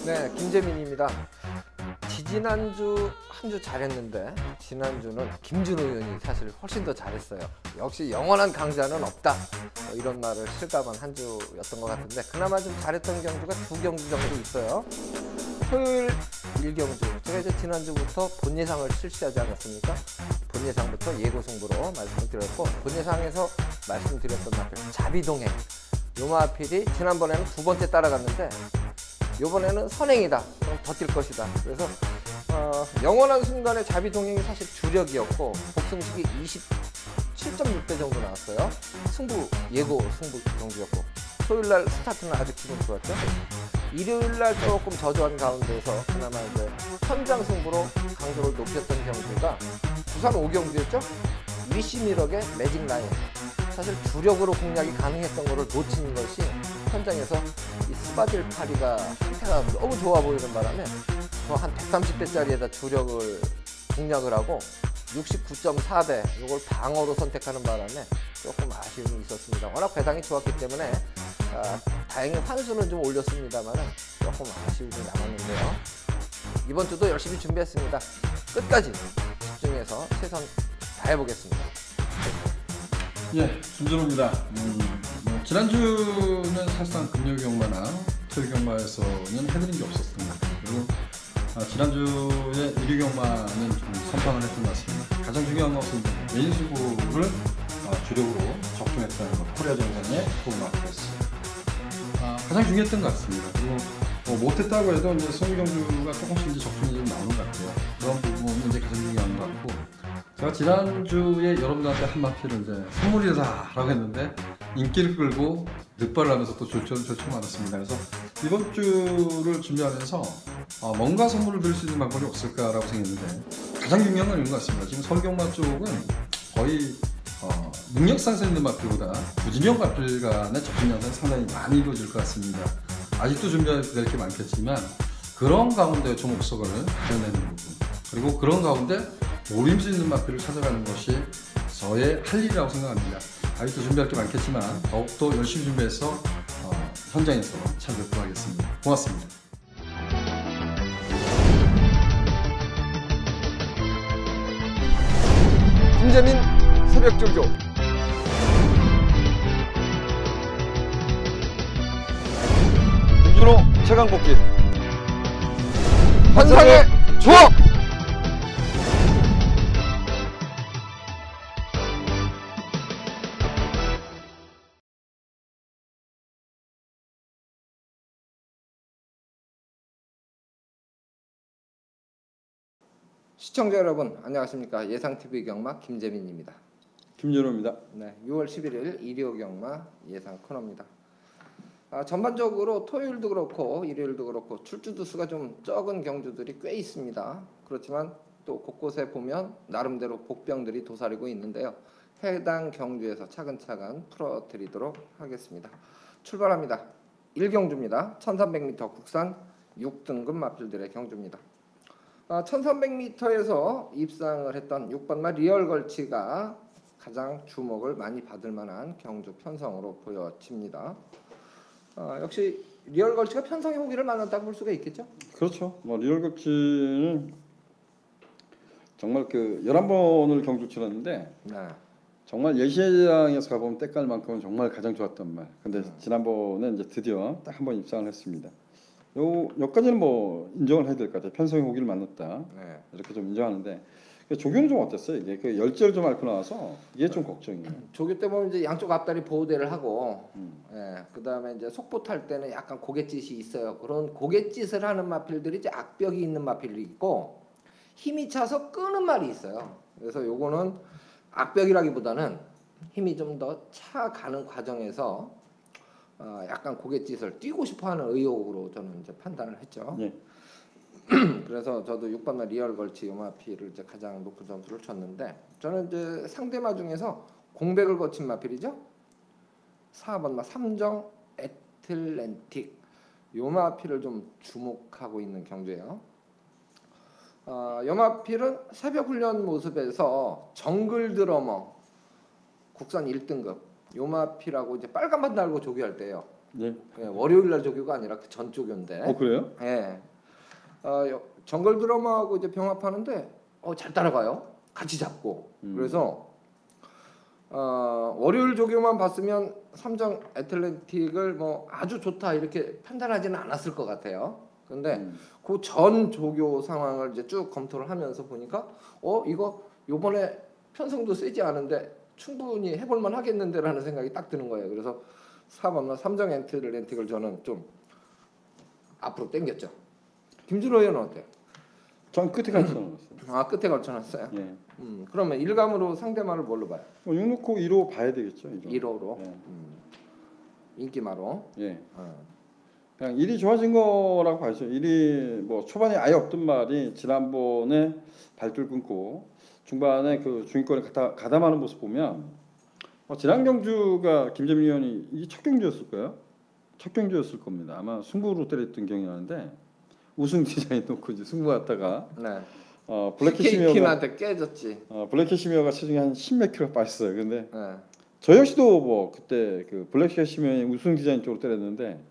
네, 김재민입니다. 지지난주 한 주 잘했는데 지난주는 김준호 의원이 사실 훨씬 더 잘했어요. 역시 영원한 강자는 없다. 이런 말을 실감한 한 주였던 것 같은데 그나마 좀 잘했던 경주가 두 경주 정도 있어요. 토요일 1경주, 제가 이제 지난주부터 본예상을 실시하지 않았습니까? 본예상부터 예고승부로 말씀을 드렸고, 본예상에서 말씀드렸던 마필 자비동행, 요 마필이 지난번에는 두 번째 따라갔는데 이번에는 선행이다. 그럼 버틸 것이다. 그래서 영원한 순간에 자비동행이 사실 주력이었고 복승식이 27.6배 정도 나왔어요. 승부 예고 승부 경주였고, 토요일날 스타트는 아주 기분 좋았죠. 일요일날 조금 저조한 가운데서 그나마 이제 현장 승부로 강도를 높였던 경주가 부산 5경주였죠. 위시미럭의 매직 라인, 사실 주력으로 공략이 가능했던 것을 놓친 것이 현장에서 이 스바딜 파리가 상태가 너무 좋아 보이는 바람에 한 130배짜리에다 주력을 공략을 하고 69.4배 이걸 방어로 선택하는 바람에 조금 아쉬움이 있었습니다. 워낙 배당이 좋았기 때문에 다행히 환수는 좀 올렸습니다만 조금 아쉬움이 남았는데요. 이번 주도 열심히 준비했습니다. 끝까지 집중해서 최선 다해보겠습니다. 예, 김준호입니다. 지난주는 사실상 금요일 경마나 토요일 경마에서는 해드린 게 없었습니다. 그리고 지난주에 일요 경마는 좀 선방을 했던 것 같습니다. 가장 중요한 것은 메인 수구를 주력으로 적중했다는 것, 코리아 정상의 도움마크였어요. 가장 중요했던 것 같습니다. 그리고 못했다고 해도 이제 성우 경주가 조금씩 이제 적중이 좀 나오는 것 같아요. 그런 부분이 이제 가장 중요한 것 같고, 제가 지난주에 여러분들한테 한 마필을 이제 선물이다라고 했는데 인기를 끌고 늑발을 하면서 또 조치를 받았습니다. 그래서 이번 주를 준비하면서 뭔가 선물을 드릴 수 있는 방법이 없을까라고 생각했는데 가장 중요한 건 이런 것 같습니다. 지금 서울경마 쪽은 거의 능력 상승 있는 마필보다 부진형 마필 간의 접근 양상이 상당히 많이 이루어질 것 같습니다. 아직도 준비할 게 많겠지만 그런 가운데 종목석을 그려내는 부분, 그리고 그런 가운데 노림수 있는 마필을 찾아가는 것이 저의 할 일이라고 생각합니다. 아직도 준비할 게 많겠지만 더욱더 열심히 준비해서 현장에서 찾아뵙도록 하겠습니다. 고맙습니다. 김재민 새벽조교, 김준호 최강뽑기 환상의 조합! 시청자 여러분 안녕하십니까. 예상TV 경마 김재민입니다. 김준호입니다. 네, 6월 11일 일요 경마 예상 코너입니다. 전반적으로 토요일도 그렇고 일요일도 그렇고 출주두 수가 좀 적은 경주들이 꽤 있습니다. 그렇지만 또 곳곳에 보면 나름대로 복병들이 도사리고 있는데요. 해당 경주에서 차근차근 풀어드리도록 하겠습니다. 출발합니다. 1경주입니다. 1300m 국산 6등급 마필들의 경주입니다. 1300m에서 입상을 했던 6번마 리얼걸치가 가장 주목을 많이 받을 만한 경주 편성으로 보여집니다. 역시 리얼걸치가 편성의 호기를 만났다고 볼 수가 있겠죠? 그렇죠. 리얼걸치는 정말 11번을 경주 치렀는데 네. 정말 예시장에서 가보면 때깔만큼은 정말 가장 좋았던 말. 근데 지난번에 이제 드디어 딱 한 번 입상을 했습니다. 여기까지는 인정을 해야 될 것 같아요. 편성의 호기를 만났다. 네. 이렇게 좀 인정하는데 조교는 좀 어땠어요? 이게 열재를 좀 앓고 나와서 이게 좀 걱정이에요. 조교 때 보면 이제 양쪽 앞다리 보호대를 하고, 그다음에 이제 속보 탈 때는 약간 고갯짓이 있어요. 그런 고갯짓을 하는 마필들이 이제 악벽이 있는 마필이 있고 힘이 차서 끄는 말이 있어요. 그래서 요거는 악벽이라기보다는 힘이 좀 더 차가는 과정에서 약간 고갯짓을 뛰고 싶어하는 의혹으로 저는 이제 판단을 했죠. 예. 그래서 저도 6번마 리얼걸치 요마필을 이제 가장 높은 점수를 줬는데, 저는 이제 상대마 중에서 공백을 거친 마필이죠. 4번마 삼정 애틀랜틱 요마필을 좀 주목하고 있는 경주예요. 요마필은 새벽 훈련 모습에서 정글 드러머 국산 1등급 요마필하고 이제 빨간맛 달고 조교할 때요. 네. 예, 월요일 날 조교가 아니라 그 전 조교인데. 그래요? 예. 정글 드라마하고 이제 병합하는데 잘 따라가요. 같이 잡고. 그래서 월요일 조교만 봤으면 삼성 애틀랜틱을 뭐 아주 좋다 이렇게 판단하지는 않았을 것 같아요. 근데 그 전 조교 상황을 이제 쭉 검토를 하면서 보니까 이거 요번에 편성도 세지 않은데 충분히 해볼만 하겠는데라는 생각이 딱 드는 거예요. 그래서 4번 삼성 애틀랜틱을 저는 좀 앞으로 당겼죠. 김준호 의원은 어때요? 전 끝에 같이 넣었어요. 끝에 걸쳐놨어요. 예. 그러면 일감으로 상대마를 뭘로 봐요? 6놓고 1호 봐야 되겠죠. 1호로. 예. 인기마로. 예. 그냥 일이 좋아진 거라고 봐야죠. 일이 뭐 초반에 아예 없던 말이 지난번에 발길 끊고 중반에 그 중위권에 가담하는 모습 보면 지난 경주가 김재민 의원이 이게 첫 경주였을 거예요. 첫 경주였을 겁니다. 아마 승부로 때렸던 기억이 나는데 우승 디자인 놓고 이제 승부 갔다가 네. 블랙캐시미어가 킹한테 깨졌지. 블랙캐시미어가 체중이 한 10몇 킬로 빠졌어요. 근데 네. 저 역시도 뭐 그때 그 블랙캐시미어의 우승 디자인 쪽으로 때렸는데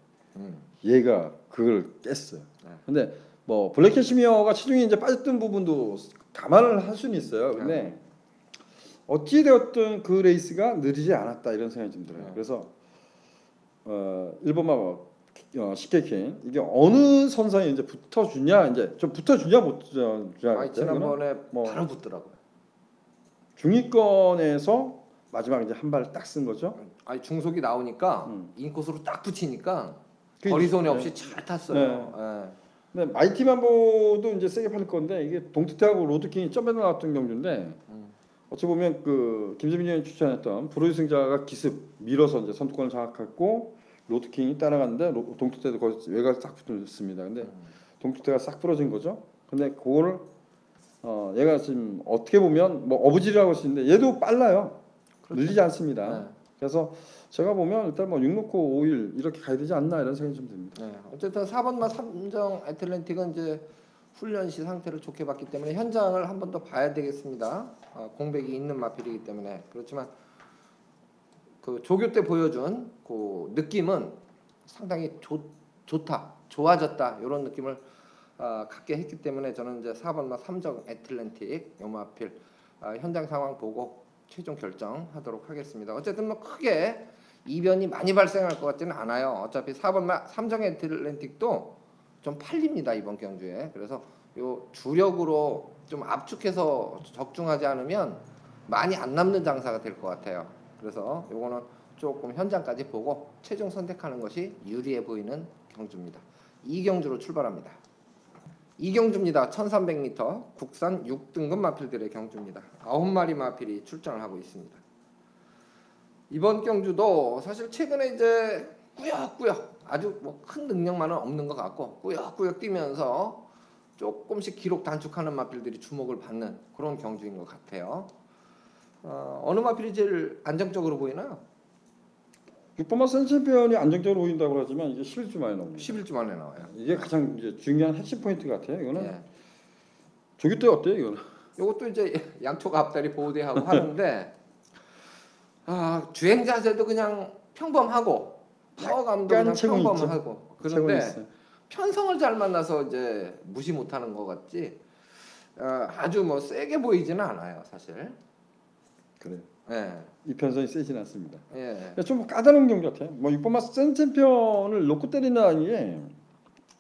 얘가 그걸 깼어요. 네. 근데 뭐 블랙캐시미어가 체중이 이제 빠졌던 부분도 감안을 할 수는 있어요. 근데 어찌 되었든 그 레이스가 느리지 않았다 이런 생각이 좀 들어요. 그래서 1번마 식객킹 이게 어느 선상에 이제 붙어주냐 이제 좀 붙어주냐 못 주냐. 지난번에 뭐 바로 붙더라고요. 중위권에서 마지막 이제 한 발을 딱 쓴 거죠. 중속이 나오니까 인코스로 딱 붙이니까 그 거리손해 없이 잘 탔어요. 네. 근데 마이티만보도 이제 세게 팔 건데 이게 동트태하고 로드킹이 점에 나왔던 경주인데 어찌 보면 그 김재민 의원이 추천했던 프로승자가 기습 밀어서 이제 선두권을 장악했고 로드킹이 따라갔는데 동트태도 거기 외곽에 싹 붙었습니다. 근데 동트태가 싹 부러진 거죠. 근데 그거를 얘가 지금 어떻게 보면 뭐 어부지리라고 할 수 있는데 얘도 빨라요. 그렇죠. 늘리지 않습니다. 네. 그래서 제가 보면 일단 뭐 6놓고 5일 이렇게 가야 되지 않나 이런 생각이 좀 듭니다. 네. 어쨌든 4번마 삼성 애틀랜틱은 이제 훈련 시 상태를 좋게 봤기 때문에 현장을 한 번 더 봐야 되겠습니다. 공백이 있는 마필이기 때문에. 그렇지만 그 조교 때 보여준 그 느낌은 상당히 좋다, 좋아졌다 이런 느낌을 갖게 했기 때문에 저는 이제 4번마 삼성 애틀랜틱 요 마필 현장 상황 보고 최종 결정하도록 하겠습니다. 어쨌든 뭐 크게 이변이 많이 발생할 것 같지는 않아요. 어차피 4번마 삼성 애틀랜틱도 좀 팔립니다 이번 경주에. 그래서 요 주력으로 좀 압축해서 적중하지 않으면 많이 안 남는 장사가 될 것 같아요. 그래서 요거는 조금 현장까지 보고 최종 선택하는 것이 유리해 보이는 경주입니다. 이 경주로 출발합니다. 이 경주입니다. 1300m 국산 6등급 마필들의 경주입니다. 9마리 마필이 출전을 하고 있습니다. 이번 경주도 사실 최근에 이제 꾸역꾸역 아주 뭐 큰 능력만은 없는 것 같고 꾸역꾸역 뛰면서 조금씩 기록 단축하는 마필들이 주목을 받는 그런 경주인 것 같아요. 어느 마필이 제일 안정적으로 보이나요? 6번마 센챔피언이 안정적으로 보인다고 하지만 이게 11주 만에 나옵니다. 11주 만에 나와요. 이게 가장 이제 중요한 핵심 포인트 같아요. 이거는 예. 조기 때 어때요? 이거는 이것도 이제 양쪽 앞다리 보호대하고 하는데 주행 자세도 그냥 평범하고 파워감도 그냥 평범하고 그런데 편성을 잘 만나서 이제 무시 못하는 것 같지 아주 뭐 세게 보이지는 않아요 사실. 그래요. 예. 이 편성이 세지는 않습니다. 예. 좀 까다로운 경기 같아요. 뭐 6번마 센챔피언을 놓고 때리는 게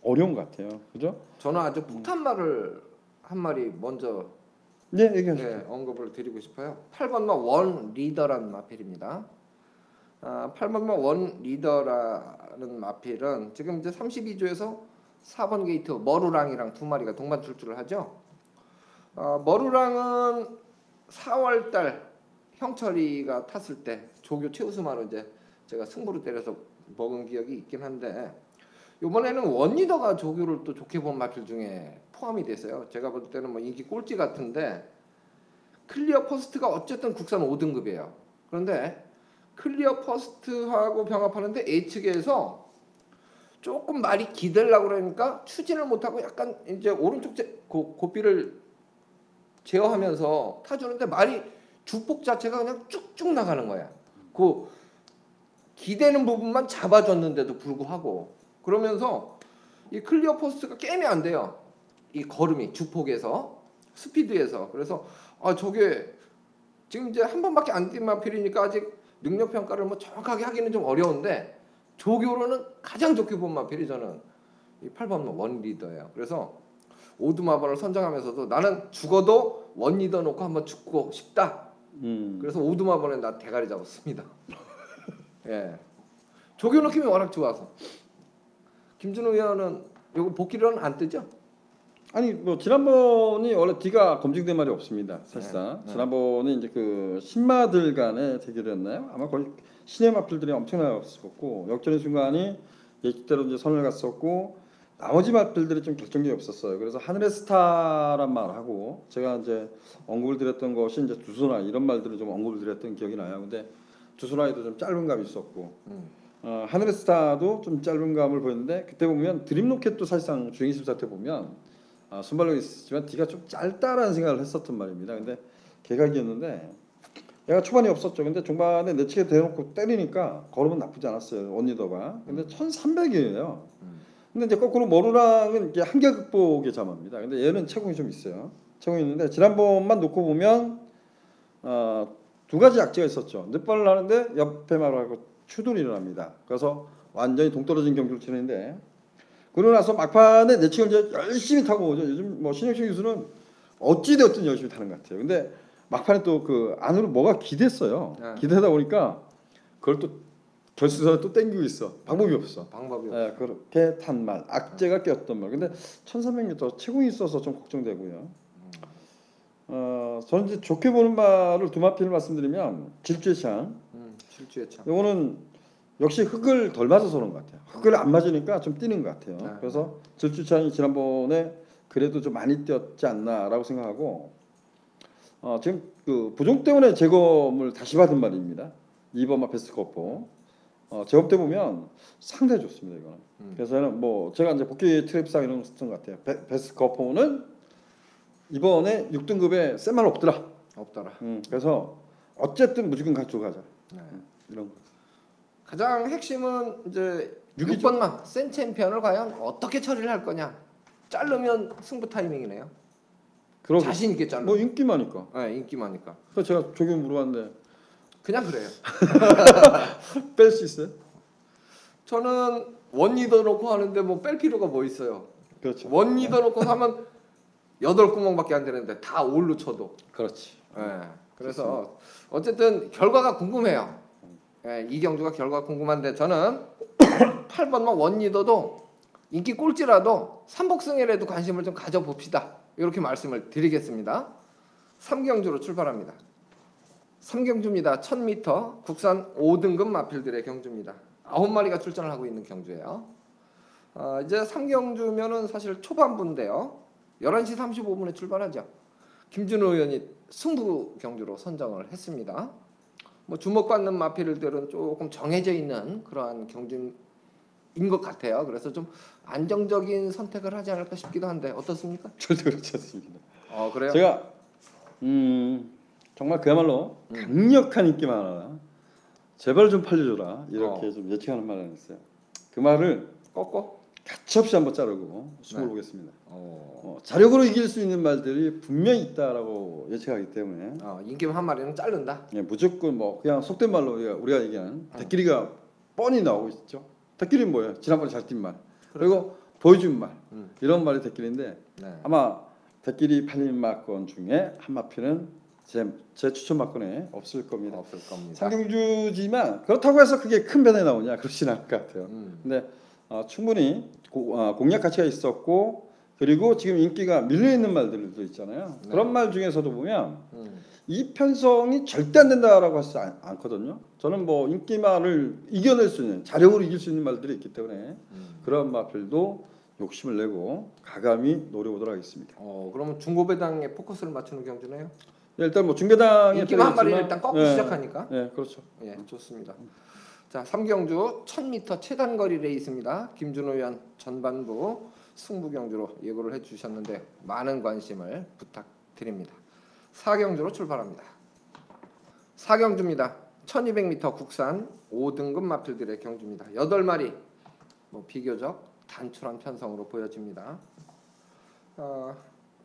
어려운 것 같아요. 그죠? 저는 아주 폭탄말을 한 마리 먼저 얘기하시죠. 언급을 드리고 싶어요. 8번마 원 리더라는 마필입니다. 8번마 원 리더라는 마필은 지금 이제 32조에서 4번 게이트 머루랑이랑 두 마리가 동반 출주를 하죠. 머루랑은 4월달 형철이가 탔을 때 조교 최우수마로 이제 제가 승부를 때려서 먹은 기억이 있긴 한데 이번에는 원 리더가 조교를 또 좋게 본 마필 중에 포함이 됐어요. 제가 볼 때는 뭐 인기 꼴찌 같은데 클리어 퍼스트가 어쨌든 국산 5등급이에요. 그런데 클리어 퍼스트하고 병합하는데 H계에서 조금 말이 기대려고 그러니까 추진을 못하고 약간 이제 오른쪽 고삐를 제어하면서 타주는데 말이 주폭 자체가 그냥 쭉쭉 나가는 거야. 그 기대는 부분만 잡아줬는데도 불구하고 그러면서 이 클리어 포스트가 게임이 안 돼요. 이 걸음이 주폭에서 스피드에서. 그래서 저게 지금 이제 한 번밖에 안 뛴 마필이니까 아직 능력 평가를 뭐 정확하게 하기는 좀 어려운데 조교로는 가장 좋게 본 마필이 저는 이 8번 원리더예요. 그래서 오두마번을 선정하면서도 나는 죽어도 원리더 놓고 한번 죽고 싶다. 그래서 오두마번에 나 대가리 잡았습니다. 예, 조교 느낌이 워낙 좋아서. 김준호 의원은 요거 복귀로는 안 뜨죠? 아니 뭐 지난번이 원래 D가 검증된 말이 없습니다. 사실상 네. 지난번에 이제 그 신마들 간의 대결이었나요? 아마 거의 신의 마필들이 엄청나었었고 역전의 순간이 예측대로 이제 선을 갔었고 나머지 마필들이 좀 결정력이 없었어요. 그래서 하늘의 스타란 말하고 제가 이제 언급을 드렸던 것이 이제 두수나 이런 말들을 좀 언급을 드렸던 기억이 나요. 근데 두수나에도 좀 짧은 감이 있었고 하늘의 스타도 좀 짧은 감을 보였는데 그때 보면 드림로켓도 사실상 주행 심사 때 보면 순발력이 있었지만 D가 좀 짧다라는 생각을 했었던 말입니다. 근데 개각이었는데 얘가 초반에 없었죠. 근데 중반에 내치게 대놓고 때리니까 걸음은 나쁘지 않았어요. 원리더가. 근데 1300이에요. 근데 이제 거꾸로 머루랑은 이게 한계 극복의 자마입니다. 근데 얘는 체공이 좀 있어요. 체공이 있는데 지난번만 놓고 보면 두 가지 약점가 있었죠. 늦발을 하는데 옆에 말하고 추돌이 납니다. 그래서 완전히 동떨어진 경기를 치는데 그러고 나서 막판에 내치고 이제 열심히 타고 오죠. 요즘 뭐 신영식 교수는 어찌되었든 열심히 타는 것 같아요. 근데 막판에 또 그 안으로 뭐가 기댔어요. 기대다 보니까 그걸 또 결승선에 또 땡기고 있어. 방법이 없어. 방법이 없어. 그렇게 탄 말, 악재가 꼈던 말. 근데 1300m 체공이 있어서 좀 걱정되고요. 저는 이제 좋게 보는 말을 두 마필을 말씀드리면 질주의 창. 질주의 창. 이거는 역시 흙을 덜 맞아서 그런 것 같아요. 흙을 안 맞으니까 좀 뛰는 것 같아요. 그래서 질주창이 지난번에 그래도 좀 많이 뛰었지 않나라고 생각하고 지금 그 부종 때문에 재검을 다시 받은 말입니다. 2번마 베스트 거포 재검 때 보면 상당히 좋습니다. 이거는. 그래서 저는 뭐 제가 이제 복귀 트랩상 이런 거 썼던 것 같아요. 베스트 거포는 이번에 6등급에 센 말 없더라. 그래서 어쨌든 무조건 가지고 가자. 이런 거. 가장 핵심은 이제 6번만 센 챔피언을 과연 어떻게 처리를 할 거냐. 자르면 승부 타이밍이네요. 그러게. 자신 있게 자르. 뭐 인기마니까. 네, 인기마니까. 그래서 제가 조경 물어봤는데 그냥 그래요. 뺄 수 있어요? 저는 원리더 놓고 하는데 뭐 뺄 필요가 뭐 있어요. 그렇죠. 원리더 놓고 하면 8구멍밖에 안 되는데 다 올로 쳐도. 그렇지. 네, 그래서 어쨌든 결과가 궁금해요. 네, 이 경주가 결과가 궁금한데 저는 8번만 원리더도 인기 꼴찌라도 삼복승이라도 관심을 좀 가져봅시다. 이렇게 말씀을 드리겠습니다. 3경주로 출발합니다. 3경주입니다. 1000m 국산 5등급 마필들의 경주입니다. 9마리가 출전을 하고 있는 경주예요. 이제 3경주면은 사실 초반부인데요. 11시 35분에 출발하죠. 김준호 의원이 승부 경주로 선정을 했습니다. 뭐 주목받는 마필들은 조금 정해져 있는 그러한 경주인 것 같아요. 그래서 좀 안정적인 선택을 하지 않을까 싶기도 한데 어떻습니까? 절대 그렇지 않습니다. 그래요? 제가 정말 그야말로 강력한 인기만 하나 제발 좀 팔려줘라 이렇게 좀 예측하는 말을 했어요. 그 말을 꺾어? 가차없이 한번 자르고 숨을 보겠습니다. 자력으로 이길 수 있는 말들이 분명히 있다라고 예측하기 때문에 인기만 한 마리는 자른다. 예, 무조건 뭐 그냥 속된 말로 우리가 얘기하는 대끼리가 뻔히 나오고 있죠. 대끼리는 뭐예요? 지난번에 잘 뛴 말. 그리고 보여준 말. 이런 말이 대끼리인데 아마 대끼리 팔린 마건 중에 한 마필은 제 추천 마건에 없을 겁니다. 상경주지만 그렇다고 해서 그게 큰 변에 나오냐 그렇지는 않을 것 같아요. 근데 충분히 공략 가치가 있었고 그리고 지금 인기가 밀려있는 말들도 있잖아요. 그런 말 중에서도 보면 이 편성이 절대 안 된다라고 하지 않거든요. 저는 뭐 인기말을 이겨낼 수 있는 자력으로 이길 수 있는 말들이 있기 때문에 그런 마필도 욕심을 내고 가감히 노려보도록 하겠습니다. 그러면 중고배당에 포커스를 맞추는 경주네요. 일단 뭐 중계당에 인기만 한 마리를 일단 꺾고 시작하니까. 네, 그렇죠. 예, 좋습니다. 자, 3경주 1000m 최단거리 레이스입니다. 김준호 의원 전반부 승부 경주로 예고를 해주셨는데 많은 관심을 부탁드립니다. 4경주로 출발합니다. 4경주입니다. 1200m 국산 5등급 마필들의 경주입니다. 8마리 뭐 비교적 단출한 편성으로 보여집니다.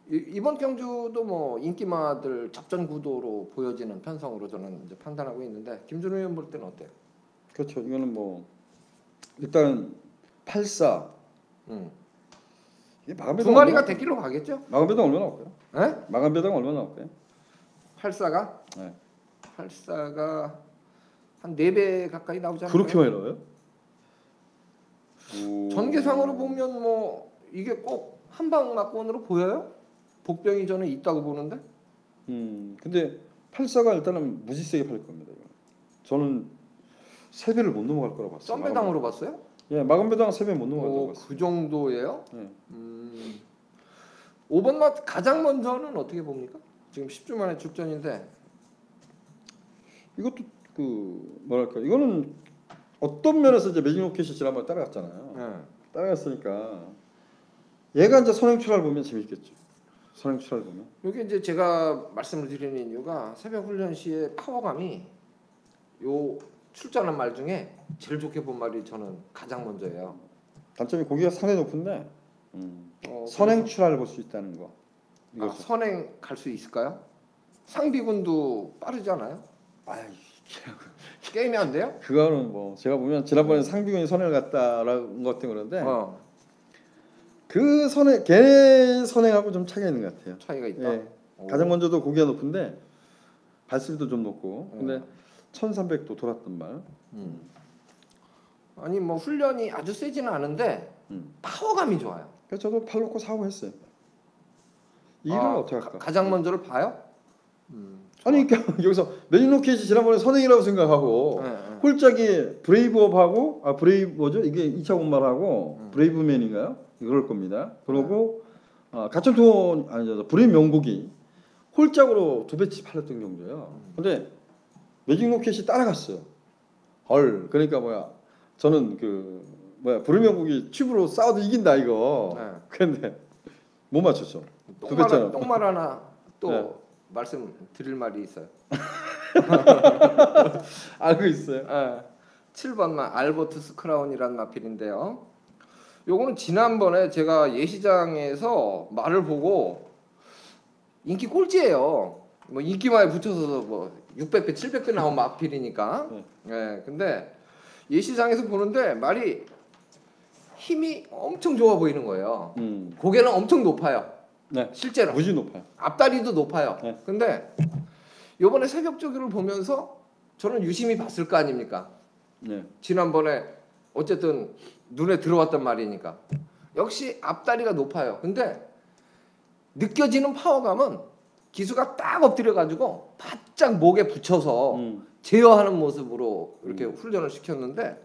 이번 경주도 뭐 인기마들 접전 구도로 보여지는 편성으로 저는 이제 판단하고 있는데 김준호 의원 볼 때는 어때요? 그렇죠. 이거는 뭐 일단 84 이게 두 마리가 대길로 가겠죠? 마감배당 얼마 나올까요? 네? 마감배당 얼마 나올까요? 84가? 네. 84가 한 4배 가까이 나오지 않나요? 그렇게 많이 나와요? 전개상으로 보면 뭐 이게 꼭 한방막권으로 보여요? 복병이 저는 있다고 보는데. 근데 84가 일단은 무지세게 팔릴 겁니다. 이거. 저는 3배를 못 넘어갈 거라고 봤어요. 썸배당으로 봤어요? 예, 마감배당 3배 못 넘어갈 거라고 봤어요. 그 정도예요? 네. 5번 맛 가장 먼저는 어떻게 봅니까? 지금 10주 만에 출전인데 이것도 그 뭐랄까 이거는 어떤 면에서 이제 매직로켓이 지난번에 따라갔잖아요. 네. 따라갔으니까 얘가 이제 선행 출하를 보면 재밌겠죠. 선행 출하를 보면. 여기 이제 제가 말씀을 드리는 이유가 새벽 훈련 시에 파워감이 요 출전한 말 중에 제일 좋게 본 말이 저는 가장 먼저예요. 단점이 고기가 상당히 높은데 선행 출하를 볼 수 있다는 거. 아, 선행 갈 수 있을까요? 상비군도 빠르지 않아요? 아이 게임이 안 돼요? 그거는 뭐 제가 보면 지난번에 상비군이 선행을 갔다라는 것 때문에 그런데 그 선행 걔 선행하고 좀 차이가 있는 것 같아요. 차이가 있다. 예. 가장 먼저도 고기가 높은데 발수비도 좀 높고 근데 1300도 돌았던 말. 아니 뭐 훈련이 아주 세지는 않은데 파워감이 좋아요. 그래서 저도 팔 놓고 사고 했어요. 이걸 어떻게 할까? 가장 먼저를 봐요? 아니 그러니까 여기서 매직로켓이 지난번에 선행이라고 생각하고 홀짝이 브레이브업하고 브레이브 뭐죠? 이게 2차 분말하고 브레이브맨인가요? 이럴 겁니다. 그러고 가천투어 아니죠 브레이브 명곡이 홀짝으로 2배치 팔렸던 경우예요. 근데 매직로켓이 따라갔어요. 헐 그러니까 뭐야 저는 그 뭐야 브레이브 명곡이 튜브로 싸워도 이긴다 이거. 근데 못 맞췄죠. 똥말 하나 또 네. 말씀 드릴 말이 있어요. 알고 있어요. 7번마 알버투스 크라운이라는 마필인데요. 요거는 지난번에 제가 예시장에서 말을 보고 인기 꼴찌예요. 뭐 인기마에 붙여서 뭐 600배, 700배 나온 마필이니까. 네. 근데 예시장에서 보는데 말이 힘이 엄청 좋아 보이는 거예요. 고개는 엄청 높아요. 네. 실제로 무지 높아요. 앞다리도 높아요. 네. 근데 요번에 새벽 조기를 보면서 저는 유심히 봤을 거 아닙니까? 네. 지난번에 어쨌든 눈에 들어왔단 말이니까 역시 앞다리가 높아요. 근데 느껴지는 파워감은 기수가 딱 엎드려 가지고 바짝 목에 붙여서 제어하는 모습으로 이렇게 훈련을 시켰는데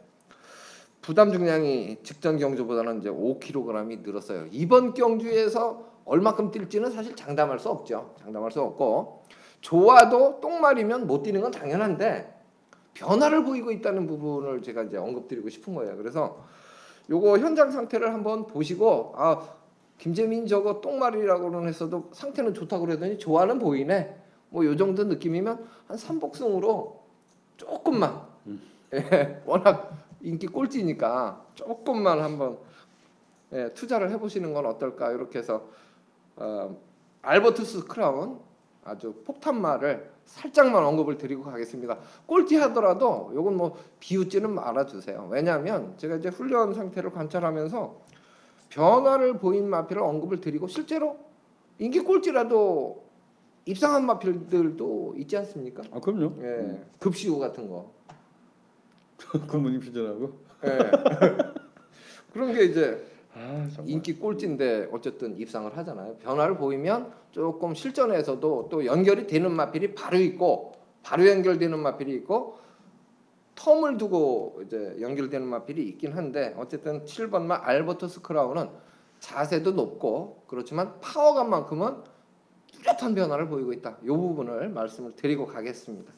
부담 중량이 직전 경주보다는 이제 5kg이 늘었어요. 이번 경주에서 얼마큼 뛸지는 사실 장담할 수 없죠. 장담할 수 없고 좋아도 똥말이면 못 뛰는 건 당연한데 변화를 보이고 있다는 부분을 제가 이제 언급드리고 싶은 거예요. 그래서 요거 현장 상태를 한번 보시고 김재민 저거 똥말이라고는 했어도 상태는 좋다고 그러더니 좋아는 보이네. 뭐 요 정도 느낌이면 한 3복승으로 조금만 워낙 인기 꼴찌니까 조금만 한번 투자를 해보시는 건 어떨까 이렇게 해서 알버투스 크라운 아주 폭탄말을 살짝만 언급을 드리고 가겠습니다. 꼴찌 하더라도 요건 뭐 비웃지는 말아주세요. 왜냐하면 제가 이제 훈련 상태를 관찰하면서 변화를 보인 마필을 언급을 드리고 실제로 인기 꼴찌라도 입상한 마필들도 있지 않습니까? 그럼요. 예, 급시우 같은 거. 굿모닝 퓨전하고. 예. 그런 게 이제 인기 꼴찌인데 어쨌든 입상을 하잖아요. 변화를 보이면 조금 실전에서도 또 연결이 되는 마필이 바로 있고 바로 연결되는 마필이 있고 텀을 두고 이제 연결되는 마필이 있긴 한데 어쨌든 7번마 알버투스 크라운은 자세도 높고 그렇지만 파워감만큼은 뚜렷한 변화를 보이고 있다. 이 부분을 말씀을 드리고 가겠습니다.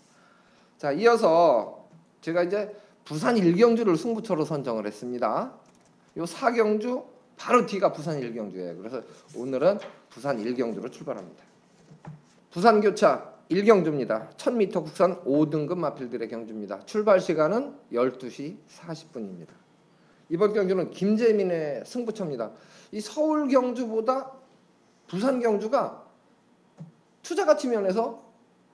자, 이어서 제가 이제 부산 1경주를 승부처로 선정을 했습니다. 요 4경주 바로 뒤가 부산 1경주예요. 그래서 오늘은 부산 1경주로 출발합니다. 부산 교차 1경주입니다. 1000m 국산 5등급 마필들의 경주입니다. 출발 시간은 12시 40분입니다. 이번 경주는 김재민의 승부처입니다. 이 서울 경주보다 부산 경주가 투자 가치 면에서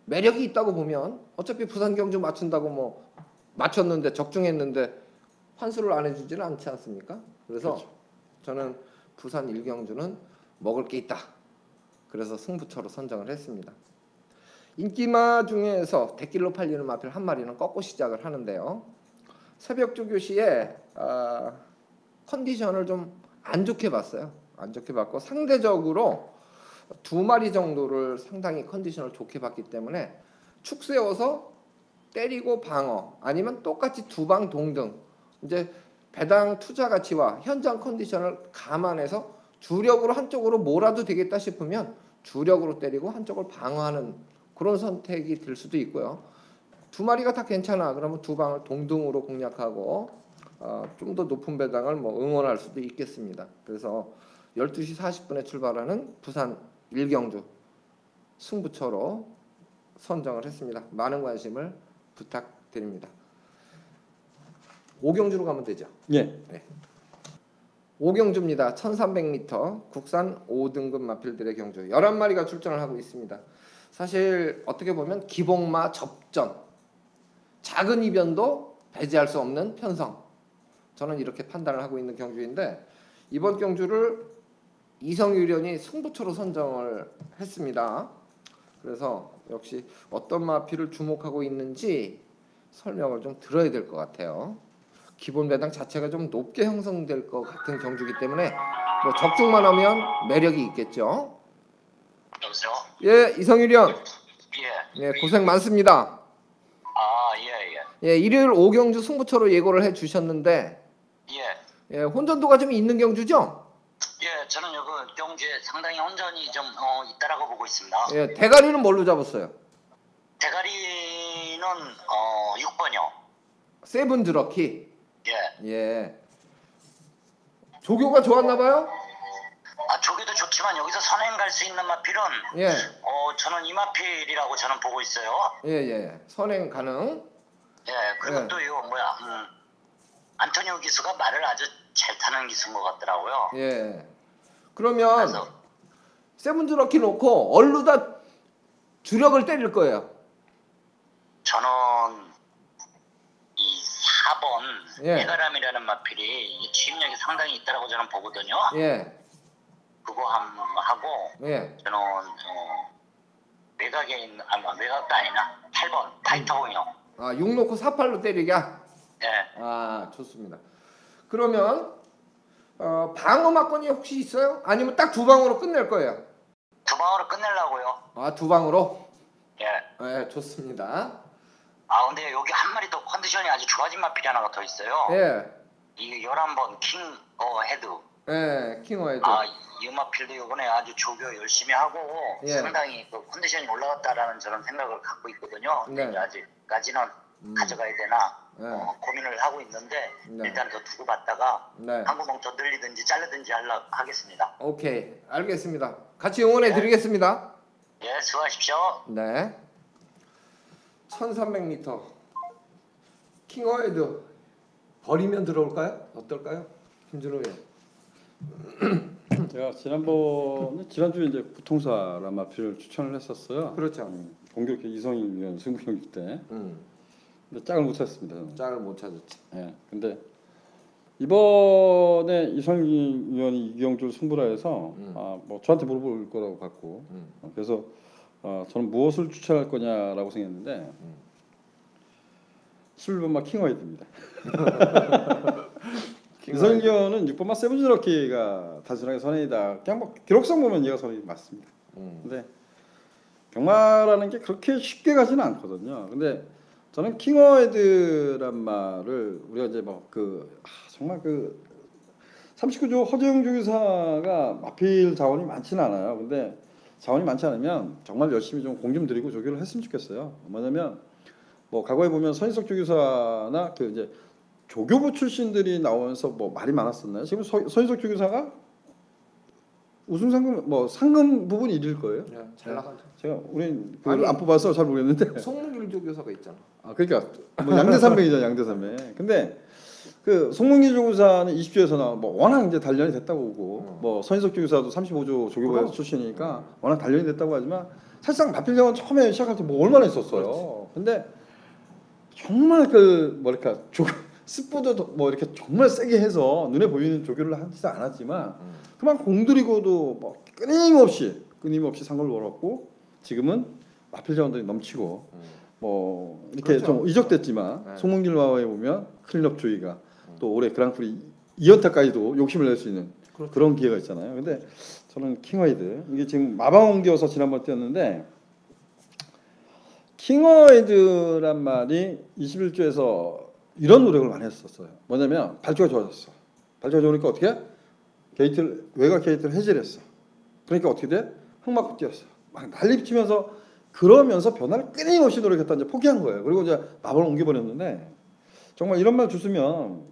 매력이 있다고 보면, 어차피 부산 경주 맞춘다고 뭐 맞췄는데 적중했는데 환수를 안 해주지는 않지 않습니까? 그래서 그렇죠. 저는 부산 1경주는 먹을 게 있다. 그래서 승부처로 선정을 했습니다. 인기마 중에서 대길로 팔리는 마필 한 마리는 꺾고 시작을 하는데요. 새벽 조교 시에 컨디션을 좀 안 좋게 봤어요. 안 좋게 봤고 상대적으로 두 마리 정도를 상당히 컨디션을 좋게 봤기 때문에 축 세워서 때리고 방어, 아니면 똑같이 두 방 동등, 이제 배당 투자 가치와 현장 컨디션을 감안해서 주력으로 한쪽으로 몰아도 되겠다 싶으면 주력으로 때리고 한쪽을 방어하는 그런 선택이 될 수도 있고요. 두 마리가 다 괜찮아 그러면 두 방을 동등으로 공략하고 좀 더 높은 배당을 뭐 응원할 수도 있겠습니다. 그래서 12시 40분에 출발하는 부산 1경주 승부처로 선정을 했습니다. 많은 관심을 부탁드립니다. 5경주로 가면 되죠. 예. 네. 5경주입니다. 1300m 국산 5등급 마필들의 경주 11마리가 출전을 하고 있습니다. 사실 어떻게 보면 기복마 접전, 작은 이변도 배제할 수 없는 편성, 저는 이렇게 판단을 하고 있는 경주인데, 이번 경주를 이성유련이 승부처로 선정을 했습니다. 그래서 역시 어떤 마필을 주목하고 있는지 설명을 좀 들어야 될 것 같아요. 기본 배당 자체가 좀 높게 형성될 것 같은 경주이기 때문에 뭐 적중만 하면 매력이 있겠죠. 여보세요? 예, 이성유련. 예. 예, 고생 많습니다. 아, 예, 예. 예, 일요일 5경주 승부처로 예고를 해 주셨는데, 예. 예, 혼전도가 좀 있는 경주죠? 예, 저는 여기 경주에 상당히 혼전이 좀 있다라고 보고 있습니다. 예, 대가리는 뭘로 잡았어요? 대가리는 6번이요. 세븐 드러키. 예. 예. 조교가 좋았나 봐요? 아, 조기도 좋지만 여기서 선행 갈 수 있는 마필은 예. 저는 이 마필이라고 저는 보고 있어요. 예, 예. 선행 가능. 예. 그리고 예. 또 이거 안토니오 기수가 말을 아주 잘 타는 기수인 것 같더라고요. 예. 그러면 그래서 세븐 드러키 놓고 얼루다 주력을 때릴 거예요. 저는 이 4번 예. 메가람이라는 마필이 이 주입력이 상당히 있다라고 저는 보거든요. 예. 그거 하고 예. 저는 외곽에 있는 외곽도 아니나 8번 파이터공이요. 아, 6 놓고 4팔로 때리게. 예. 아, 좋습니다. 그러면 방어 막건이 혹시 있어요? 아니면 딱 두 방으로 끝낼 거예요? 두 방으로 끝내려고요. 아, 두 방으로? 예. 예, 좋습니다. 아 근데 여기 한 마리 더 컨디션이 아주 좋아진 마필이 하나가 더 있어요. 예. 이 11번 킹 헤드. 예, 킹어헤드. 이 마필도 이번에 아주 조교 열심히 하고 예. 상당히 그 컨디션이 올라갔다라는 저는 생각을 갖고 있거든요. 근데 네. 이제 아직까지는 가져가야 되나 네. 고민을 하고 있는데 네. 일단 더 두고 봤다가 네. 한 구멍 더 늘리든지 자르든지 하겠습니다. 오케이, 알겠습니다. 같이 응원해 드리겠습니다. 예, 수고하십시오. 네. 1300m 킹어헤드 버리면 들어올까요? 어떨까요? 김준호 예. 제가 지난주에 이제 부통사란 마필을 추천을 했었어요. 그렇죠. 공교롭게 이성인 위원 승부 경기 때. 근데 짝을 못 찾았습니다. 저는. 짝을 못 찾았지. 예. 근데 이번에 이성인 위원이 이경주 승부라 해서 뭐 저한테 물어볼 거라고 봤고 그래서 저는 무엇을 추천할 거냐라고 생각했는데 11번마 킹어헤드입니다. 이성인 위원은 6번마 세븐즈러키가 단순하게 선행이다. 그냥 뭐 기록상 보면 얘가 선행이 맞습니다. 근데 경마라는 게 그렇게 쉽게 가지는 않거든요. 근데 저는 킹어헤드란 말을 우리가 이제 뭐 정말 39조 허재영 조교사가 마필 자원이 많지는 않아요. 근데 자원이 많지 않으면 정말 열심히 좀 공 좀 들이고 조교를 했으면 좋겠어요. 뭐냐면 뭐 과거에 보면 선인석 조교사나 이제 조교부 출신들이 나오면서 뭐 말이 많았었나요? 지금 선인석 조교사가 우승 상금 뭐 상금 부분 1위일 거예요. 네, 잘 나가죠. 제가 우리 아니, 그걸 안 뽑아서 잘 모르겠는데. 송문길 조교사가 있잖아. 아 그러니까 뭐 양대산맥이죠 양대산맥. 근데 그 송문기 조교사는 20조에서 뭐 워낙 이제 단련이 됐다고 보고 뭐 선인석 조교사도 35조 조교부 출신이니까 워낙 단련이 됐다고 하지만 사실상 마필경은 처음에 시작할 때 뭐 얼마나 있었어요. 근데 정말 그 뭐랄까 스포도 뭐 이렇게 정말 세게 해서 눈에 보이는 조교를 하지 않았지만 그만 공들이고도 뭐 끊임없이 상을 벌었고 지금은 마필 자원들이 넘치고 뭐 이렇게 그렇죠. 좀 이적됐지만 네. 송문길와에 보면 클린업 조이가 또 올해 그랑프리 2연타까지도 욕심을 낼 수 있는 그렇죠. 그런 기회가 있잖아요. 근데 저는 킹워이드 이게 지금 마방옹기여서 지난번 뛰었는데 킹워이드란 말이 21조에서 이런 노력을 많이 했었어요. 뭐냐면 발주가 좋아졌어. 발주가 좋으니까 어떻게? 외곽 게이트를 해제를 했어. 그러니까 어떻게 돼? 흙 맞고 뛰었어. 막 난리치면서 그러면서 변화를 끊임없이 노력했다 이제 포기한 거예요. 그리고 이제 마법을 옮겨버렸는데 정말 이런 말 주시면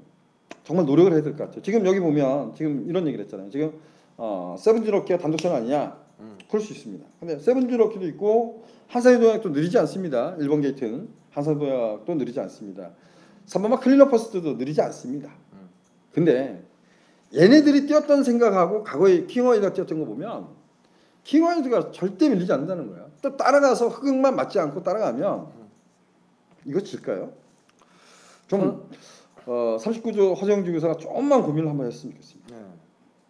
정말 노력을 해야 될 것 같아요. 지금 여기 보면 지금 이런 얘기를 했잖아요. 지금 세븐즈럭키가 단독선 아니냐? 그럴 수 있습니다. 근데 세븐즈럭키도 있고 한산의 도약도 느리지 않습니다. 1번 게이트는 한산의 도약도 느리지 않습니다. 3번마 클리너 퍼스트도 느리지 않습니다. 근데 얘네들이 뛰었던 생각하고 과거에 킹워이드가 뛰었던 거 보면 킹워이드가 절대 밀리지 않는다는 거야. 또 따라가서 흑흑만 맞지 않고 따라가면 이거 질까요? 좀 39조 허정주 교사가 조금만 고민을 한번 했으면 좋겠습니다. 네.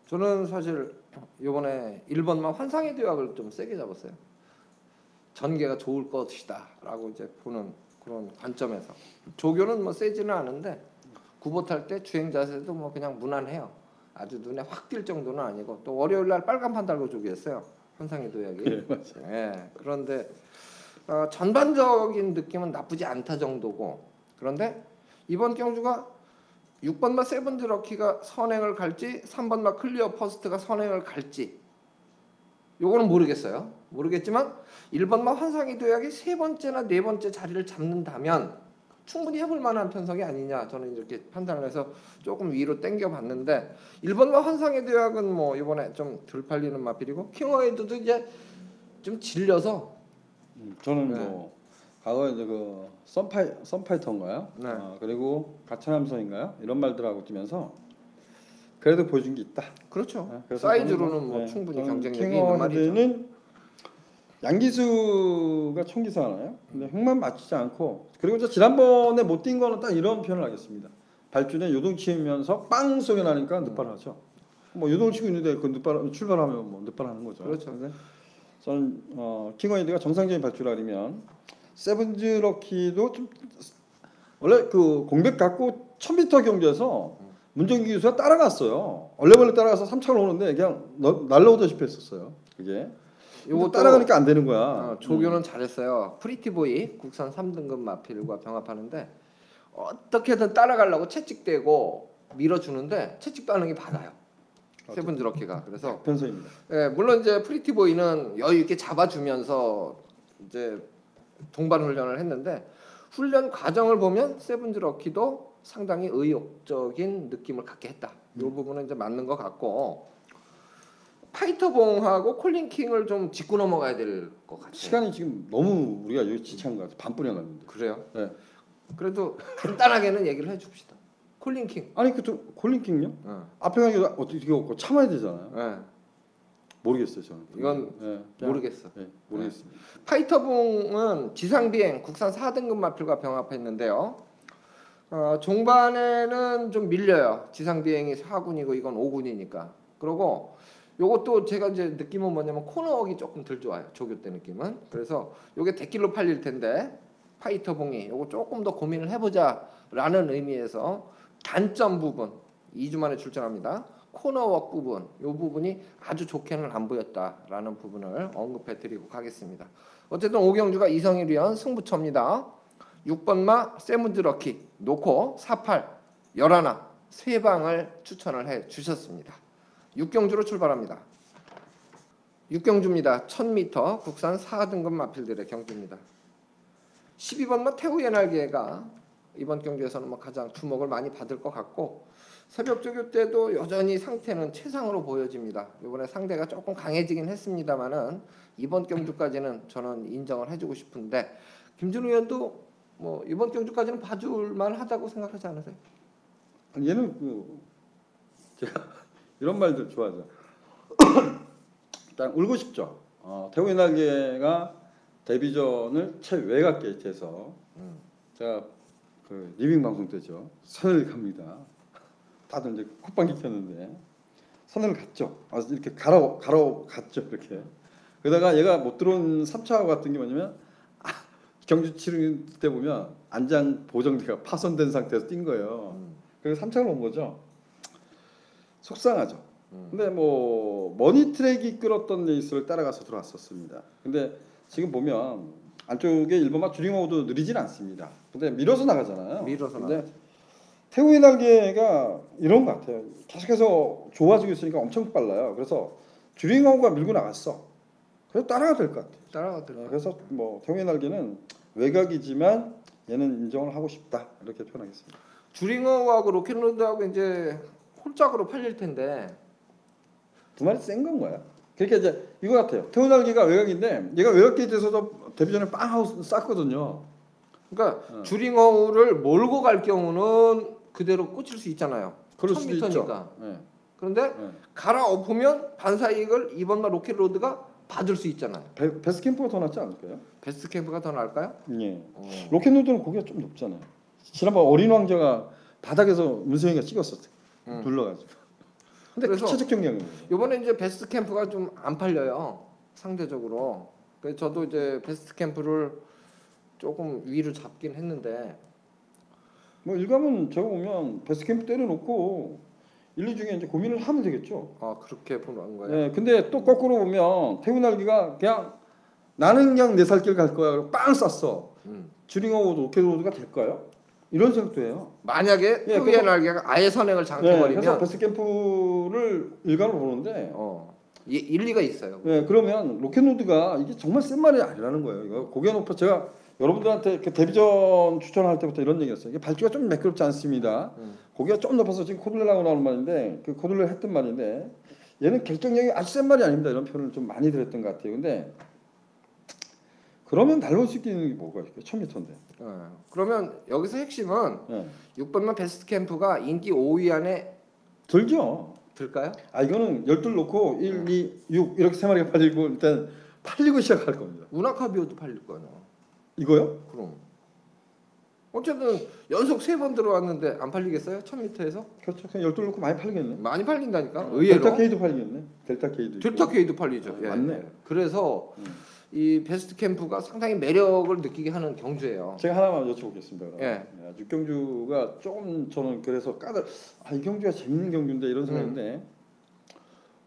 저는 사실 이번에 1번만 환상의 도약을 좀 세게 잡았어요. 전개가 좋을 것이다라고 이제 보는 그런 관점에서 조교는 뭐 세지는 않은데 구보 탈 때 주행 자세도 뭐 그냥 무난해요. 아주 눈에 확 띌 정도는 아니고 또 월요일 날 빨간판 달고 조교했어요. 환상의 도약이. 네, 맞아요. 예, 그런데 전반적인 느낌은 나쁘지 않다 정도고 그런데 이번 경주가 6번마 세븐즈 럭키가 선행을 갈지 3번마 클리어 퍼스트가 선행을 갈지 요거는 모르겠어요. 모르겠지만 1번마 환상의 도약이 세 번째나 네 번째 자리를 잡는다면 충분히 해볼 만한 편성이 아니냐 저는 이렇게 판단을 해서 조금 위로 당겨 봤는데 1번마 환상의 도약은 뭐 이번에 좀 덜 팔리는 마필이고 킹워이드도 이제 좀 질려서 저는 네. 뭐 과거에 이제 그 썬파이터인가요? 네. 그리고 가천함선인가요? 이런 말들하고 뛰면서 그래도 보여준 게 있다. 그렇죠. 네, 그래서 사이즈로는 저는 뭐 네, 충분히 저는 경쟁력이 있는 말이죠. 킹워드는 양기수가 총기사잖아요. 근데 흙만 맞추지 않고 그리고 이제 지난번에 못 뛴 거는 딱 이런 표현을 하겠습니다. 발준에 요동치면서 빵 소리 나니까 늑발하죠. 뭐 요동치고 있는데 그 늑발 출발하면 뭐 늑발하는 거죠. 그렇죠. 근데 저는 킹워이드가 정상적인 발주라면 세븐즈 럭키도 좀 원래 그 공백 갖고 1000m 경주에서 문정기 교수가 따라갔어요. 얼레벌레 따라가서 3차를 오는데 그냥 날라오다시피 했었어요. 그게. 요거 따라가니까 안 되는 거야. 조교는 잘했어요. 프리티보이 국산 3등급 마필과 병합하는데 어떻게든 따라가려고 채찍대고 밀어주는데 채찍도 안 하게 받아요. 세븐즈 럭키가. 그래서 변수입니다. 예, 물론 이제 프리티보이는 여유 있게 잡아주면서 이제 동반 훈련을 했는데 훈련 과정을 보면 세븐즈 럭키도 상당히 의욕적인 느낌을 갖게 했다. 이 부분은 이제 맞는 것 같고 파이터봉하고 콜린킹을 좀 짚고 넘어가야 될 것 같아요. 시간이 지금 너무 우리가 여기 지체한 것 같아. 반뿐이 안 갔는데. 그래요? 네. 그래도 간단하게는 얘기를 해줍시다. 콜린킹. 아니 그 콜링킹요? 앞에 가기 어떻게 없고 참아야 되잖아요. 네. 모르겠어요 저는. 이건 그냥, 모르겠어. 모르겠습니다. 파이터봉은 지상비행 국산 4등급 마필과 병합했는데요. 종반에는 좀 밀려요. 지상비행이 4군이고 이건 5군이니까. 그리고 요것도 제가 이제 느낌은 뭐냐면 코너웍이 조금 덜 좋아요. 조교 때 느낌은. 그래서 요게 대길로 팔릴 텐데 파이터봉이 요거 조금 더 고민을 해보자라는 의미에서 단점 부분 2주 만에 출전합니다. 코너웍 부분, 요 부분이 아주 좋게는 안 보였다라는 부분을 언급해 드리고 가겠습니다. 어쨌든 오경주가 이성일 위원 승부처입니다. 6번마 세븐즈 럭키 놓고 48, 11, 3방을 추천을 해 주셨습니다. 육경주로 출발합니다. 육경주입니다. 1000m 국산 4등급 마필들의 경주입니다. 12번마 태우의 날개가 이번 경주에서는 뭐 가장 주목을 많이 받을 것 같고 새벽 조교 때도 여전히 상태는 최상으로 보여집니다. 이번에 상대가 조금 강해지긴 했습니다만은 이번 경주까지는 저는 인정을 해주고 싶은데 김준우 의원도 뭐 이번 경주까지는 봐줄 만하다고 생각하지 않으세요? 얘는 제가 이런 말들 좋아하죠. 일단 울고 싶죠. 태국의 날개가 데뷔전을 최외곽 게이트에서 제가 그 리빙 방송 때죠. 선을 갑니다. 다들 이제 콧방귀 켰는데 선을 갔죠. 이렇게 가로 갔죠. 이렇게. 그러다가 얘가 못 들어온 3차 같은 게 뭐냐면 경주 치를 때 보면 안장 보정대가 파손된 상태에서 뛴 거예요. 그래서 3차로 온 거죠. 속상하죠. 근데 뭐 머니트랙이 끌었던 레이스를 따라가서 들어왔었습니다. 근데 지금 보면 안쪽에 1번마 주링어도 느리진 않습니다. 근데 밀어서 나가잖아요. 근데 태우의 날개가 이런 것 같아요. 계속해서 좋아지고 있으니까 엄청 빨라요. 그래서 주링어가 밀고 나갔어. 그래서 따라가 될 것 같아요. 그래서 뭐 태우의 날개는 외곽이지만 얘는 인정을 하고 싶다 이렇게 표현하겠습니다. 주링어하고 로켓로드하고 이제 홀짝으로 팔릴 텐데 두 마리 센 건가요? 그러니까 이제 이거 같아요. 태우 날개가 외곽인데 얘가 외곽 게이트에서도 데뷔 전에 빵 하고 쌌거든요. 그러니까 주링어를 몰고 갈 경우는 그대로 꽂힐 수 있잖아요. 그럴 수도 있죠. 1000m니까. 네. 그런데 갈아엎으면 반사이익을 이번마 로켓로드가 받을 수 있잖아요. 베스캠프가 더 낫지 않을까요? 베스트캠프가 더 나을까요? 예. 로켓로드는 고기가 좀 높잖아요. 지난번 어린 왕자가 바닥에서 문세영이가 찍었었대. 눌러가지고. 근데 그래서 최적 경량은 이번에 이제 베스트캠프가 좀 안 팔려요. 상대적으로. 그래서 저도 이제 베스트캠프를 조금 위로 잡긴 했는데 뭐 일감은 제가 보면 베스캠프 때려놓고 1, 2중에 이제 고민을 하면 되겠죠. 그렇게 보는 거예요. 네, 근데 또 거꾸로 보면 태우 날개가 그냥 나는 그냥 내 살 길 갈 거야. 그리고 빵 쐈어. 주링어우드 로켓로드가 될까요? 이런 생각도 해요. 만약에 태우의 그래서- 날개가 아예 선행을 네, 장켜버리면 그래서 베스캠프를 일감으로 보는데 일리가 있어요. 네, 그러면 로켓로드가 이게 정말 센 말이 아니라는 거예요. 이거 고개 높아 제가 여러분들한테 그 데뷔전 추천할 때부터 이런 얘기했어요. 이게 발주가 좀 매끄럽지 않습니다. 고개가 좀 높아서 지금 코들레라고 나오는 말인데 그 코들레 했던 말인데 얘는 결정력이 아주 센 말이 아닙니다. 이런 표현을 좀 많이 들었던 것 같아요. 근데 그러면 닮을 수 있는 게 뭐가 있을까요? 1000m인데. 그러면 여기서 핵심은 네. 6번만 베스트캠프가 인기 5위 안에 들죠. 들까요? 이거는 12 놓고 1, 2, 6 이렇게 세 마리가 팔리고 일단 팔리고 시작할 겁니다. 우나카비오도 팔릴 거예요. 이거요? 그럼 어쨌든 연속 3번 들어왔는데 안 팔리겠어요? 1000m에서? 그렇죠. 그냥 12 놓고 많이 팔리겠네. 많이 팔린다니까. 의외로. 델타 K도 팔리겠네. 델타 K도. 델타 K도 팔리죠. 맞네. 그래서 이 베스트 캠프가 상당히 매력을 느끼게 하는 경주예요. 제가 하나만 여쭤보겠습니다. 그럼. 예. 육경주가 조금 저는 그래서 이 경주가 재밌는 경주인데 이런 생각인데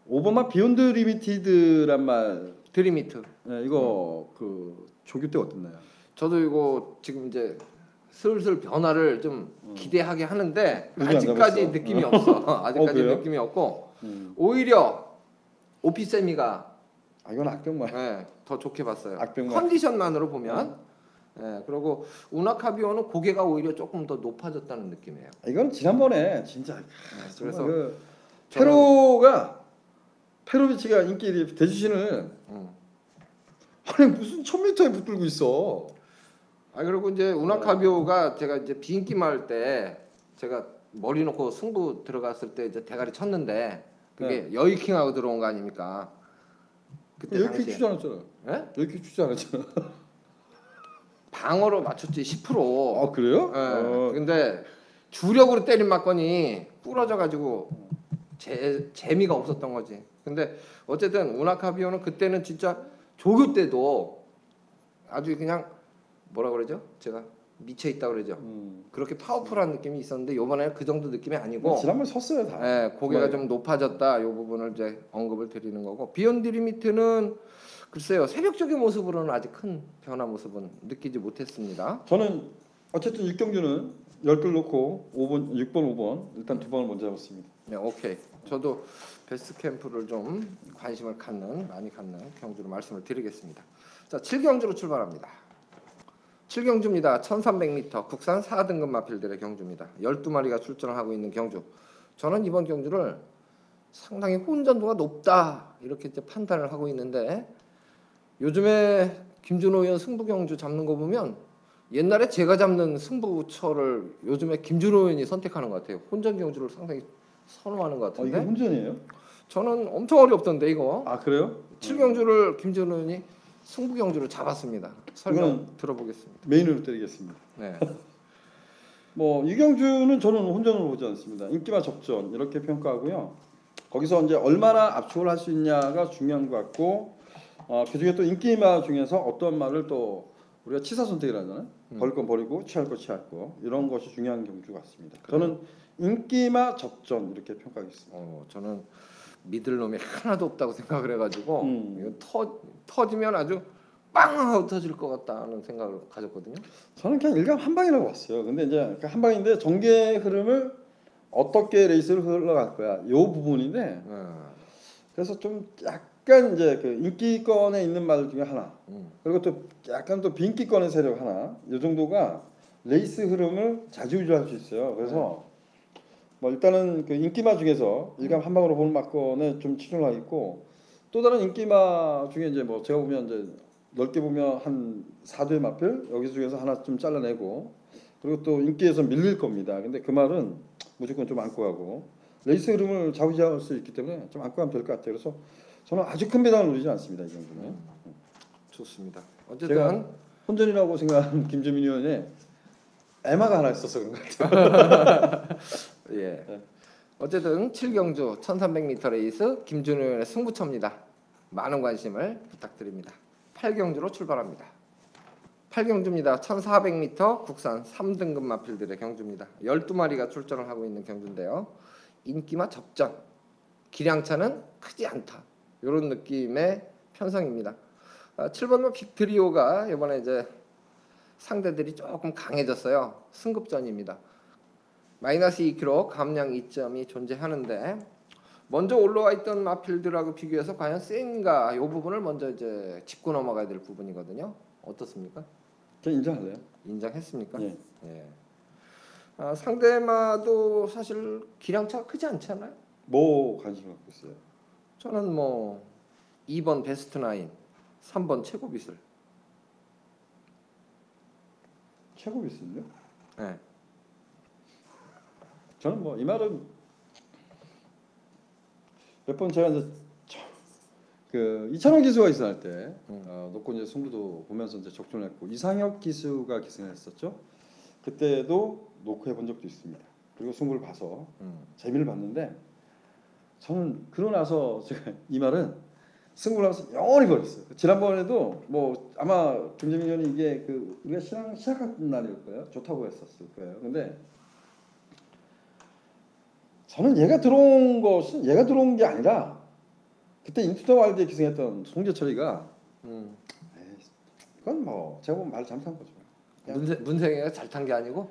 오버마 비욘드 리미티드란 말 드림히트. 이거 그 조교 때 어땠나요? 저도 이거 지금 이제 슬슬 변화를 좀 기대하게 하는데 의미 안 아직까지 잡았어. 느낌이 없어. 아직까지 그래요? 느낌이 없고 오히려 오피세미가 이건 악병말. 더 좋게 봤어요. 악병말. 컨디션만으로 보면. 그리고 우나카비오는 고개가 오히려 조금 더 높아졌다는 느낌이에요. 이건 지난번에 진짜 그래서 그 저는- 페로비치가 인기 대주신을 아니 무슨 1000m에 붙들고 있어. 그리고 이제 우나카비오가 제가 이제 비인기말 할 때 제가 머리 놓고 승부 들어갔을 때 이제 대가리 쳤는데 그게 여이킹하고 들어온 거 아닙니까? 그때 여기 당시에. 주지 않았잖아. 예? 여기 주지 않았잖아. 방어로 맞췄지 10%. 그래요? 근데 주력으로 때린 맞거니 부러져 가지고 재미가 없었던 거지. 근데 어쨌든 우나카비오는 그때는 진짜 조교 때도 아주 그냥 뭐라 그러죠? 제가 미쳐 있다 그러죠. 그렇게 파워풀한 느낌이 있었는데 이번에는 그 정도 느낌이 아니고 지난번 섰어요 다. 고개가 좀 높아졌다. 이 부분을 이제 언급을 드리는 거고 비욘드 리미트는 글쎄요 새벽적인 모습으로는 아직 큰 변화 모습은 느끼지 못했습니다. 저는 어쨌든 6경주는 10글 놓고 5번, 6번, 5번 일단 2번을 먼저 잡았습니다. 네, 오케이. 저도 베스트 캠프를 좀 관심을 많이 갖는 경주로 말씀을 드리겠습니다. 자, 7경주로 출발합니다. 7경주입니다. 1300m 국산 4등급 마필들의 경주입니다. 12마리가 출전을 하고 있는 경주. 저는 이번 경주를 상당히 혼전도가 높다 이렇게 이제 판단을 하고 있는데 요즘에 김준호 의원 승부 경주 잡는 거 보면 옛날에 제가 잡는 승부처를 요즘에 김준호 의원이 선택하는 것 같아요. 혼전 경주를 상당히 선호하는 것 이게 같은데 혼전이에요? 저는 엄청 어렵던데 이거 아 그래요? 7경주를 김준호 의원이 승부 경주를 잡았습니다. 설명 이거는 들어보겠습니다. 메인으로 때리겠습니다. 네. 뭐 이경주는 저는 혼전으로 보지 않습니다. 인기와 접전 이렇게 평가하고요. 거기서 이제 얼마나 압축을 할 수 있냐가 중요한 것 같고 그중에 또 인기마 중에서 어떤 말을 또 우리가 치사 선택을 하잖아요. 버릴 건 버리고 취할 거 취할 거 이런 것이 중요한 경주 같습니다. 저는 인기마 접전 이렇게 평가하겠습니다. 저는 믿을 놈이 하나도 없다고 생각을 해가지고 이거 터지면 아주 빵 하고 터질 것 같다는 생각을 가졌거든요. 저는 그냥 일감 한 방이라고 봤어요. 근데 이제 그 한 방인데 전개 흐름을 어떻게 레이스를 흘러갈 거야. 요 부분인데 그래서 좀 약간 이제 그 인기권에 있는 말 중에 하나 그리고 또 약간 또 비인기권의 세력 하나 이 정도가 레이스 흐름을 좌지우지할 수 있어요. 그래서 뭐 일단은 그 인기마 중에서 일감 한 방으로 보는 막권에 좀 치중을 하겠고 또 다른 인기마 중에 이제 뭐 제가 보면 이제 넓게 보면 한 4대 마필 여기 중에서 하나 좀 잘라내고 그리고 또 인기에서 밀릴 겁니다. 근데 그 말은 무조건 좀 안고 가고 레이스 흐름을 좌우지할 수 있기 때문에 좀 안고 가면 될 것 같아요. 그래서 저는 아주 큰 배당을 누리지 않습니다. 이 정도는. 좋습니다. 제가 어쨌든 혼전이라고 생각하는 김재민 의원의 애마가 하나 있어서 그런 것 같아요. 예. 어쨌든 7경주 1300m 레이스 김준호 의원의 승부처입니다. 많은 관심을 부탁드립니다. 8경주로 출발합니다. 8경주입니다. 1400m 국산 3등급 마필들의 경주입니다. 12마리가 출전을 하고 있는 경주인데요. 인기마 접전, 기량차는 크지 않다. 이런 느낌의 편성입니다. 7번마 빅트리오가 이번에 이제 상대들이 조금 강해졌어요. 승급전입니다. 마이너스 2kg 감량 2점이 존재하는데 먼저 올라와 있던 마필들하고 비교해서 과연 센가 이 부분을 먼저 이제 짚고 넘어가야 될 부분이거든요. 어떻습니까? 저는 인정할래요. 인정했습니까? 예. 예. 상대마도 사실 기량차가 크지 않잖아요. 뭐 관심 갖고 있어요? 저는 뭐 2번 베스트 나인, 3번 최고 비슬. 최고 비슷요? 예. 저는 뭐 이 말은 몇 번 제가 이제 그 이찬원 기수가 기승할 때 놓고 이제 승부도 보면서 이제 적중을 했고 이상혁 기수가 기승을 했었죠. 그때도 놓고 해본 적도 있습니다. 그리고 승부를 봐서 재미를 봤는데 저는 그러고 나서 제가 이 말은 승부를 하면서 영원히 버렸어요. 지난번에도 뭐 아마 김재민 의원이 이게 그 우리가 신앙 시작한 날일 거예요. 좋다고 했었을 거예요. 근데 저는 얘가 들어온 것은 얘가 들어온 게 아니라 그때 인투 더 와일드에 기승했던 송재철이가 그건 뭐 제가 보면 말 잘못한 거죠. 문생이가 잘 탄 게 아니고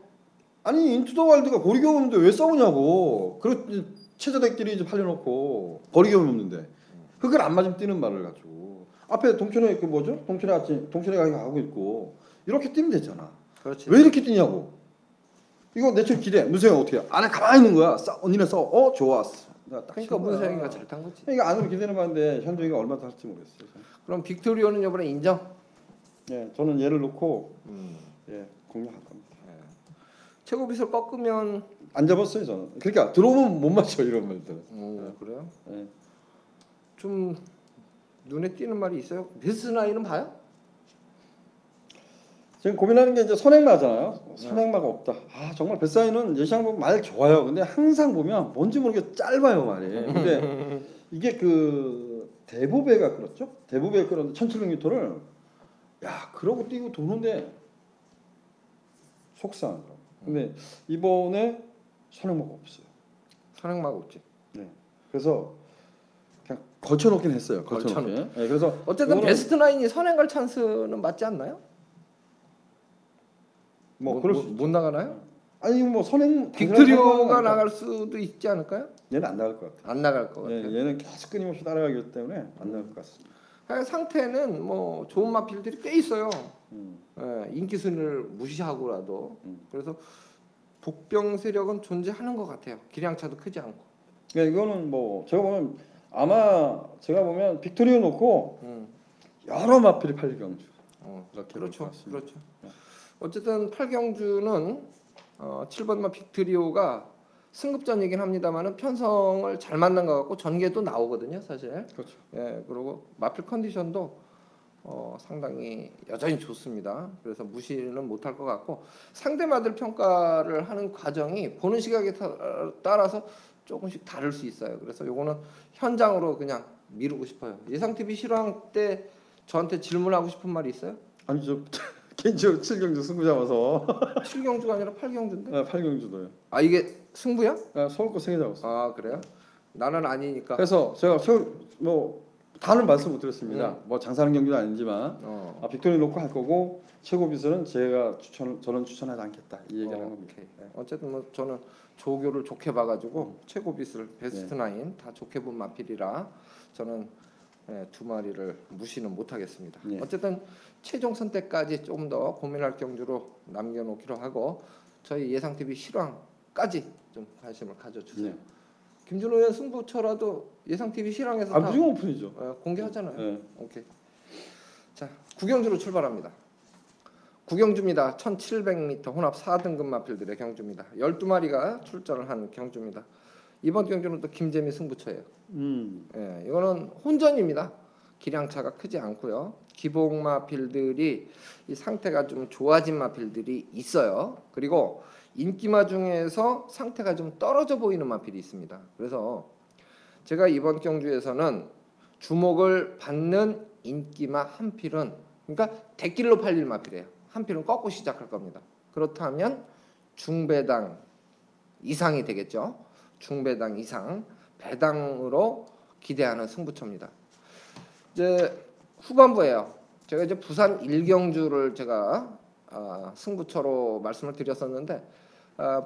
아니 인투 더 와일드가 거리 경험 없는데 왜 싸우냐고. 그리고 체자대끼리 이제 팔려놓고 거리 경험 없는데 그걸 안 맞으면 뛰는 말을 가지고 앞에 동천에 그 뭐죠? 동천에 가고 있고 이렇게 뛰면 되잖아. 그렇지. 왜 이렇게 뛰냐고. 이거 내처럼 기대. 문세영 어떻게 해? 안에 가만히 있는 거야. 언니네 싸워. 좋았어. 그러니까 문세영이가 잘 탄 거지. 그러니까 안으로 기대는 건데 현종이가 얼마나 할지 모르겠어요. 그럼 빅토리오는 이번에 인정? 예, 저는 얘를 놓고 예, 공략할 겁니다. 최고 비슬 꺾으면 안 잡았어요 저는. 그러니까 들어오면 못 맞춰 이런 말들은. 그래요? 예. 좀 눈에 띄는 말이 있어요. 베스트 나인은 봐요? 지금 고민하는 게 이제 선행마잖아요. 선행마가 없다. 아 정말 뱃사이는 예시장 보면 말 좋아요. 근데 항상 보면 뭔지 모르게 짧아요 말이. 근데 이게 그 대보배가 끌었죠. 대보배가 끌었는데 1700m를 야 그러고 뛰고 도는데 속상하더라고. 근데 이번에 선행마가 없어요. 선행마가 없지. 네. 그래서 그냥 걸쳐놓긴 했어요. 걸쳐놓긴. 네, 그래서 어쨌든 베스트 나인이 선행 갈 찬스는 맞지 않나요? 그럴 수 못 나가나요? 아니 뭐 선행 빅토리오가 나갈 수도 있지 않을까요? 얘는 안 나갈 것 같아요. 안 나갈 것 같아요. 얘는 계속 끊임없이 따라가기 때문에 안 나갈 것 같습니다. 상태는 뭐 좋은 마필들이 꽤 있어요. 인기 순위를 무시하고라도 그래서 복병 세력은 존재하는 것 같아요. 기량차도 크지 않고. 그러니까 이거는 뭐 제가 보면 아마 제가 보면 빅토리오 놓고 여러 마필이 8경주 이렇게 그렇죠. 볼것 같습니다. 그렇죠. 어쨌든 8경주는 7번마 빅토리오가 승급전이긴 합니다만은 편성을 잘 만난 것 같고 전개도 나오거든요, 사실. 그렇죠. 예, 그리고 마필 컨디션도 상당히 여전히 좋습니다. 그래서 무시는 못할 것 같고 상대마들 평가를 하는 과정이 보는 시각에 따라서 조금씩 다를 수 있어요. 그래서 요거는 현장으로 그냥 미루고 싶어요. 예상 TV 실황 때 저한테 질문하고 싶은 말이 있어요? 아니 저 개인적으로 7경주 승부 잡아서 7경주가 아니라 8경주인데? 8경주도요. 아 이게 승부야? 서울 거 3개 잡았어요. 아 그래요? 나는 아니니까. 그래서 제가 뭐 다는 말씀 못 드렸습니다. 뭐 장사하는 경기는 아니지만 빅토리 놓고 할 거고 최고 비서는 저는 추천하지 않겠다 이 얘기를 한 겁니다. 오케이. 어쨌든 뭐 저는 조교를 좋게 봐가지고 최고 빗을 베스트 나인 다 좋게 본 마필이라 저는 두 마리를 무시는 못하겠습니다. 네. 어쨌든 최종 선택까지 조금 더 고민할 경주로 남겨놓기로 하고 저희 예상 TV 실황까지 좀 관심을 가져주세요. 네. 김준호 의원 승부처라도 예상 TV 실황에서 다 무조건 오픈이죠. 공개하잖아요. 네. 오케이. 자, 구경주로 출발합니다. 구경주입니다. 1700m 혼합 4등급 마필들의 경주입니다. 12마리가 출전을 한 경주입니다. 이번 경주는 또 김재미 승부처예요. 예, 이거는 혼전입니다. 기량차가 크지 않고요. 기복 마필들이 이 상태가 좀 좋아진 마필들이 있어요. 그리고 인기마 중에서 상태가 좀 떨어져 보이는 마필이 있습니다. 그래서 제가 이번 경주에서는 주목을 받는 인기마 한 필은 그러니까 대길로 팔릴 마필이에요. 한 필은 꺾고 시작할 겁니다. 그렇다면 중배당 이상이 되겠죠. 중배당 이상 배당으로 기대하는 승부처입니다. 이제 후반부예요. 제가 이제 부산 1경주를 제가 승부처로 말씀을 드렸었는데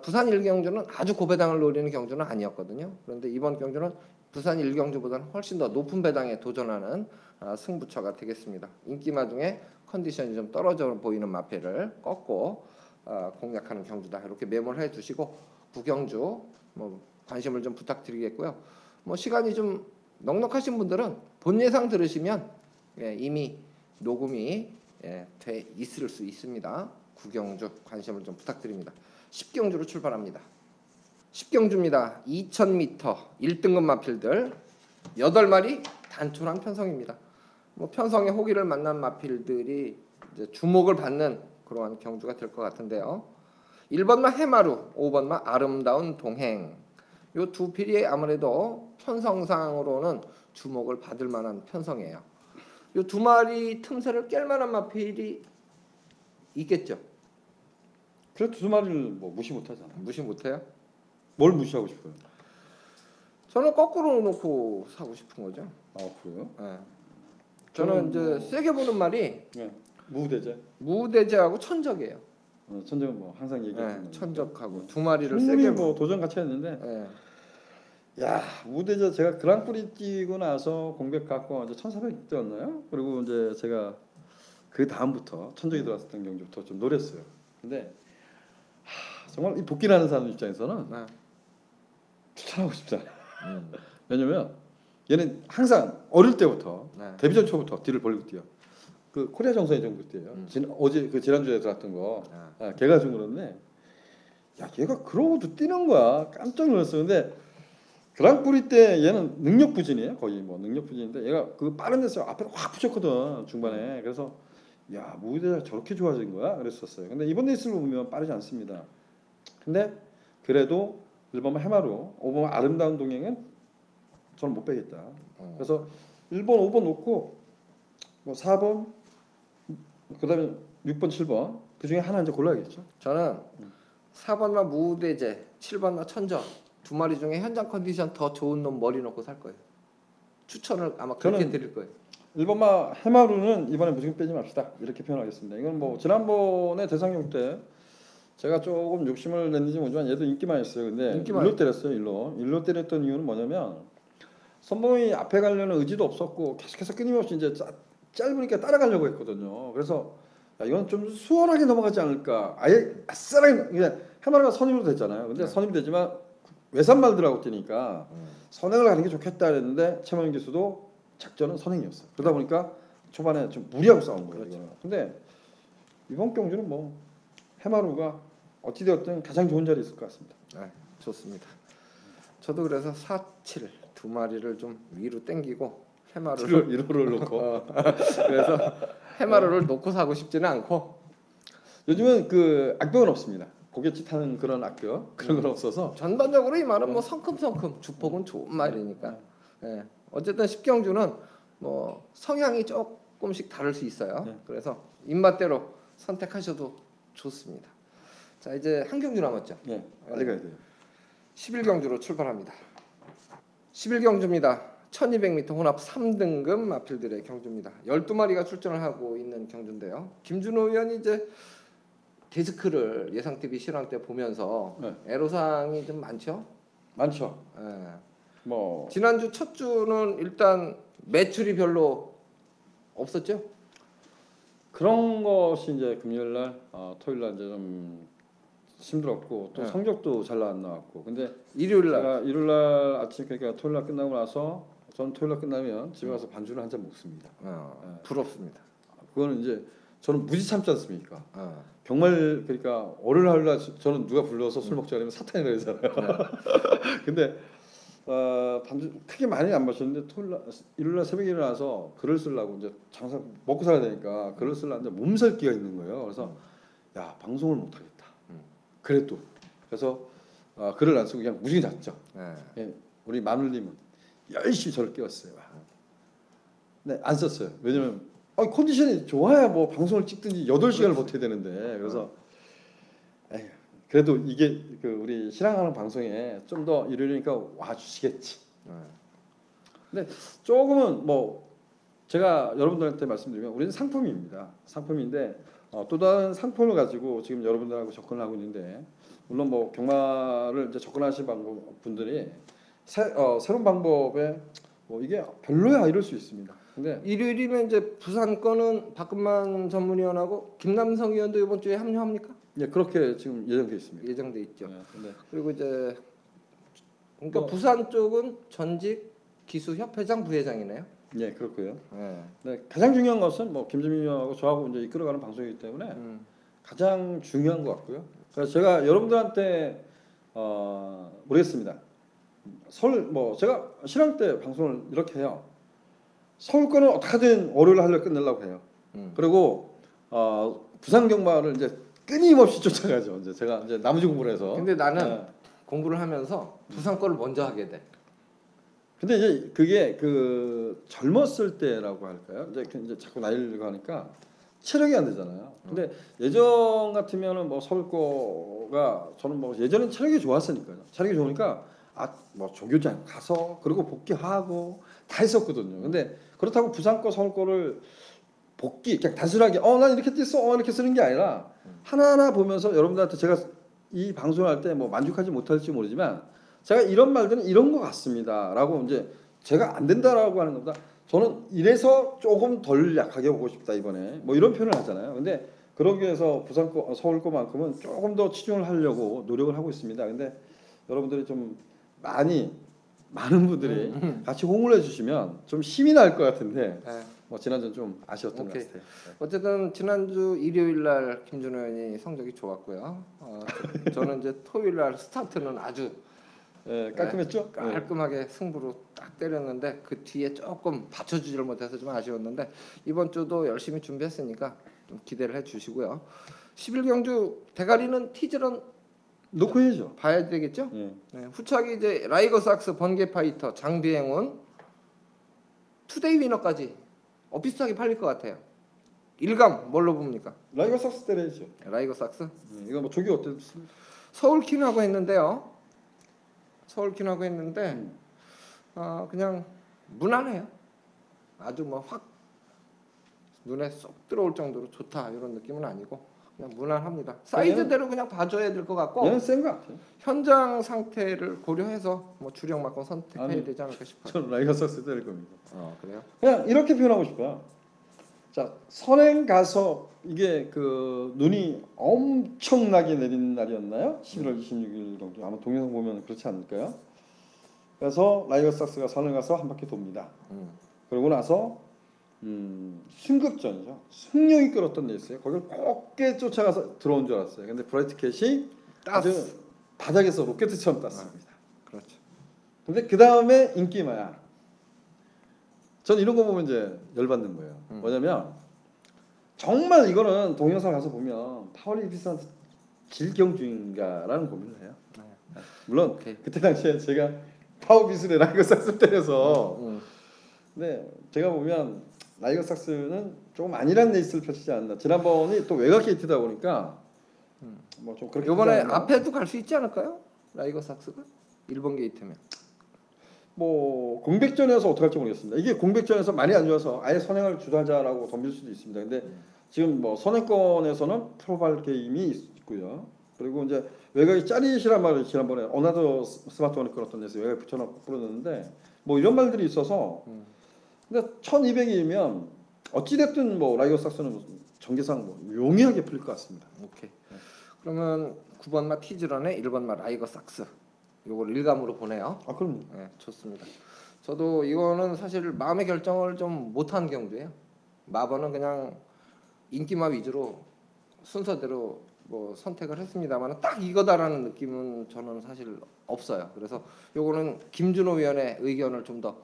부산 1경주는 아주 고배당을 노리는 경주는 아니었거든요. 그런데 이번 경주는 부산 1경주보다는 훨씬 더 높은 배당에 도전하는 승부처가 되겠습니다. 인기마 중에 컨디션이 좀 떨어져 보이는 마패를 꺾고 공략하는 경주다. 이렇게 메모를 해두시고 구경주 뭐 관심을 좀 부탁드리겠고요. 뭐 시간이 좀 넉넉하신 분들은 본 예상 들으시면 이미 녹음이 돼 있을 수 있습니다. 구경주 관심을 좀 부탁드립니다. 10경주로 출발합니다. 10경주입니다. 2000m 1등급 마필들 8마리 단촐한 편성입니다. 뭐 편성의 호기를 만난 마필들이 이제 주목을 받는 그러한 경주가 될 것 같은데요. 1번마 해마루, 5번마 아름다운 동행 요 두 필이 아무래도 편성상으로는 주목을 받을 만한 편성이에요. 요 두 마리 틈새를 깰 만한 마필이 있겠죠. 그래도 두 마리를 뭐 무시 못하잖아. 무시 못해요? 뭘 무시하고 싶어요? 저는 거꾸로 놓고 사고 싶은 거죠. 그래요? 네. 저는 이제 세게 보는 말이 무대제. 무대제하고 천적이에요. 천적은 뭐 항상 얘기하는 천적하고 두 마리를 충분히 세게 뭐 도전 같이 했는데 야 무대제 제가 그랑프리 뛰고 나서 공백 갖고 이제 1400대였나요? 그리고 이제 제가 그 다음부터 천적이 들어왔던 경주부터 좀 노렸어요. 근데 정말 이 복귀하는 사람 입장에서는 추천하고 싶잖아. 왜냐면 얘는 항상 어릴 때부터 데뷔전 초부터 뒤를 벌리고 뛰어. 그 코리아 정선의 정도 때예요. 어제 그 지난주에 들어왔던 거. 걔가 좀 그런데 야 얘가 그러고도 뛰는 거야. 깜짝 놀랐어. 근데 그랑프리 때 얘는 능력 부진이에요. 거의 뭐 능력 부진인데 얘가 그 빠른 데서 앞에 확 붙였거든 중반에. 그래서 야 무대가 저렇게 좋아진 거야 그랬었어요. 근데 이번 레이스를 보면 빠르지 않습니다. 근데 그래도 1번만 해마루 5번 아름다운 동행은 저는 못 빼겠다. 그래서 1번 5번 놓고 뭐 4번 그다음에 6번 7번 그중에 하나 이제 골라야겠죠. 저는 4번마 무대제 7번마 천적 두 마리 중에 현장 컨디션 더 좋은 놈 머리 놓고 살 거예요. 추천을 아마 그렇게 드릴 거예요. 1번마 해마루는 이번에 무조건 빼지 맙시다 이렇게 표현하겠습니다. 이건 뭐 지난번에 대상경 때 제가 조금 욕심을 냈는지 모르지만 얘도 인기만 했어요. 근데 일로 때렸어요. 일로 때렸던 이유는 뭐냐면 선봉이 앞에 가려는 의지도 없었고 계속해서 끊임없이 이제 짧으니까 따라가려고 했거든요. 그래서 야, 이건 좀 수월하게 넘어가지 않을까. 아예 아싸라게 그냥 해마루가 선임으로 됐잖아요. 근데 네. 선임되지만 외산말들하고 뛰니까 선행을 가는 게 좋겠다 그랬는데 최만용 기수도 작전은 선행이었어요. 그러다 보니까 초반에 좀 무리하고 싸운 거예요. 그렇죠. 근데 이번 경주는 뭐 해마루가 어찌되었든 가장 좋은 자리에 있을 것 같습니다. 네, 좋습니다. 저도 그래서 4, 7 두 마리를 좀 위로 당기고 해마루를 1호를 놓고 그래서 해마루를 놓고 사고 싶지는 않고 요즘은 그 악병은 없습니다. 고갯짓 하는 그런 악병 그런 건 없어서 전반적으로 이 말은 뭐 성큼성큼 주폭은 좋은 말이니까. 예. 어쨌든 10경주는 뭐 성향이 조금씩 다를 수 있어요. 네. 그래서 입맛대로 선택하셔도 좋습니다. 자 이제 한 경주 남았죠. 예, 빨리 가야 돼요. 11경주로 출발합니다. 11경주입니다. 1200m 혼합 3등급 마필들의 경주입니다. 12마리가 출전을 하고 있는 경주인데요. 김준호 의원이 이제 데스크를 예상TV 실황 때 보면서 네. 애로사항이 좀 많죠. 많죠. 예. 뭐 지난주 첫 주는 일단 매출이 별로 없었죠. 그런 것이 이제 금요일 날, 토요일 날 이제 좀 힘들었고 또 네. 성적도 잘 안 나왔고. 근데 일요일 날 제가 일요일 날 아침 그러니까 토요일 날 끝나고 나서 저는 토요일 날 끝나면 집에 가서 반주를 한 잔 먹습니다. 네. 부럽습니다. 그거는 이제 저는 무지 참지 않습니까? 어. 정말 그러니까 월요일 하루 날 저는 누가 불러서 술 먹자 그러면 사탄이라 그러잖아요. 근데 반주 크게 많이 안 마셨는데 일요일 날 새벽에 일어나서 글을 쓰려고 이제 장사 먹고 살아야 되니까 글을 쓰려는데 몸살기가 있는 거예요. 그래서 야 방송을 못 하겠다. 그래 또 그래서 글을 안 쓰고 그냥 무지개 잤죠. 예, 우리 마눌님은 열심히 저를 깨웠어요. 네, 안 썼어요. 왜냐면 컨디션이 좋아야 뭐 방송을 찍든지 8시간을 버텨야 되는데 그래서 에휴, 그래도 이게 그 우리 실황하는 방송에 좀 더 일요일이니까 와주시겠지. 근데 조금은 뭐 제가 여러분들한테 말씀드리면 우리는 상품입니다. 상품인데 또 다른 상품을 가지고 지금 여러분들하고 접근을 하고 있는데 물론 뭐 경마를 이제 접근하신 분들이 새로운 방법에 뭐 이게 별로야 이럴 수 있습니다. 근데 일요일이면 이제 부산 거는 박근만 전문위원하고 김남성 의원도 이번 주에 합류합니까? 예, 그렇게 지금 예정돼 있습니다. 예정돼 있죠. 네, 근데 그리고 이제 그러니까 뭐- 부산 쪽은 전직 기수협회장 부회장이네요. 예, 그렇고요. 네. 네, 가장 중요한 것은 뭐 김재민 의원하고 저하고 이제 이끌어가는 방송이기 때문에 가장 중요한 것 같고요. 그래서 제가 여러분들한테 모르겠습니다. 뭐 제가 실황 때 방송을 이렇게 해요. 서울 거는 어떻게든 월요일 하려 끝내려고 해요. 그리고 부산 경마를 이제 끊임없이 쫓아가죠. 이제 제가 이제 나머지 공부를 해서. 근데 나는 네. 공부를 하면서 부산 거를 먼저 하게 돼. 근데 이제 그게 그 젊었을 때라고 할까요? 이제 자꾸 나이를 가니까 체력이 안 되잖아요. 근데 예전 같으면은 뭐 서울 거가 저는 뭐 예전엔 체력이 좋았으니까요. 체력이 좋으니까 뭐 조교장 가서 그리고 복귀하고 다 했었거든요. 근데 그렇다고 부산 거 서울 거를 복귀 그냥 단순하게 난 이렇게 뛰었어 이렇게 쓰는 게 아니라 하나하나 보면서 여러분들한테 제가 이 방송을 할 때 뭐 만족하지 못할지 모르지만 제가 이런 말들은 이런 것 같습니다라고 이제 제가 안 된다라고 하는 것보다 저는 이래서 조금 덜 약하게 보고 싶다 이번에 뭐 이런 표현을 하잖아요. 근데 그러기 위해서 부산 거 서울 거만큼은 조금 더 치중을 하려고 노력을 하고 있습니다. 근데 여러분들이 좀 많은 분들이 같이 호응을 해주시면 좀 힘이 날 것 같은데 네. 뭐 지난주는 좀 아쉬웠던 오케이. 것 같아요. 어쨌든 지난주 일요일 날 김준호 의원이 성적이 좋았고요. 저는 이제 토요일 날 스타트는 아주 네, 깔끔했죠? 네. 깔끔하게 승부로 딱 때렸는데 그 뒤에 조금 받쳐주지를 못해서 좀 아쉬웠는데 이번 주도 열심히 준비했으니까 좀 기대를 해주시고요. 11경주 대가리는 티즈런 놓고 해야죠. 봐야 되겠죠? 네. 네, 후차기 이제 라이거 삭스 번개 파이터 장비행운 투데이 위너까지 비슷하게 팔릴 것 같아요. 일감 뭘로 봅니까? 라이거 삭스 때려야죠. 라이거 삭스 이거 뭐 조기 어땠습니까? 서울킨하고 했는데요. 서울킨하고 했는데 그냥 무난해요. 아주 뭐 확 눈에 쏙 들어올 정도로 좋다 이런 느낌은 아니고 그냥 무난합니다. 사이즈대로 그냥 봐줘야 될 것 같고 얘는 센 것 같아요. 현장 상태를 고려해서 뭐 주력 막건 선택해야 아니, 되지 않을까 싶어요. 저는 라이거 삭스 때릴 겁니다. 그래요? 그냥 이렇게 표현하고 싶어요. 자, 선행 가서 이게 그 눈이 엄청나게 내리는 날이었나요? 11월 26일 경기. 아마 동영상 보면 그렇지 않을까요? 그래서 라이거삭스가 선행 가서 한 바퀴 돕니다. 그러고 나서 승급전이죠. 승용이 끌었던 레이스에 거기를 곱게 쫓아가서 들어온 줄 알았어요. 근데 브라이트 캣이 아주 바닥에서 로켓처럼 땄습니다. 그렇죠. 근데 그 다음에 인기마야. 전 이런 거 보면 이제 열받는 거예요. 뭐냐면 정말 이거는 동영상 가서 보면 파워리 비스한테 질경주인가라는 고민을 해요. 물론 그때 당시에 제가 파워비스의 라이거삭스 때려서 근데 제가 보면 라이거삭스는 조금 안일한 레이스를 펼치지 않나. 지난번이 또 외곽 게이트다 보니까 뭐 좀 그렇게 이번에 앞에도 갈 수 있지 않을까요? 라이거삭스가 1번 게이트면. 뭐 공백전에서 어떻게 할지 모르겠습니다. 이게 공백전에서 많이 안 좋아서 아예 선행을 주도하자라고 덤빌 수도 있습니다. 근데 지금 뭐 선행권에서는 프로발 게임이 있고요. 그리고 이제 외곽이 짜릿이란 말을 지난번에 어나더 스마트원에 끌었던 데서 외곽에 붙여놓고 풀어냈는데 뭐 이런 말들이 있어서 근데 1200이면 어찌됐든 뭐 라이거삭스는 전개상 뭐 용이하게 풀릴 것 같습니다. 오케이. 그러면 9번마 티즈런에 1번마 라이거삭스 요걸 일감으로 보내요. 아 그럼 네, 좋습니다. 저도 이거는 사실 마음의 결정을 좀 못한 경주예요. 마번은 그냥 인기마 위주로 순서대로 뭐 선택을 했습니다만 딱 이거다라는 느낌은 저는 사실 없어요. 그래서 요거는 김준호 위원의 의견을 좀 더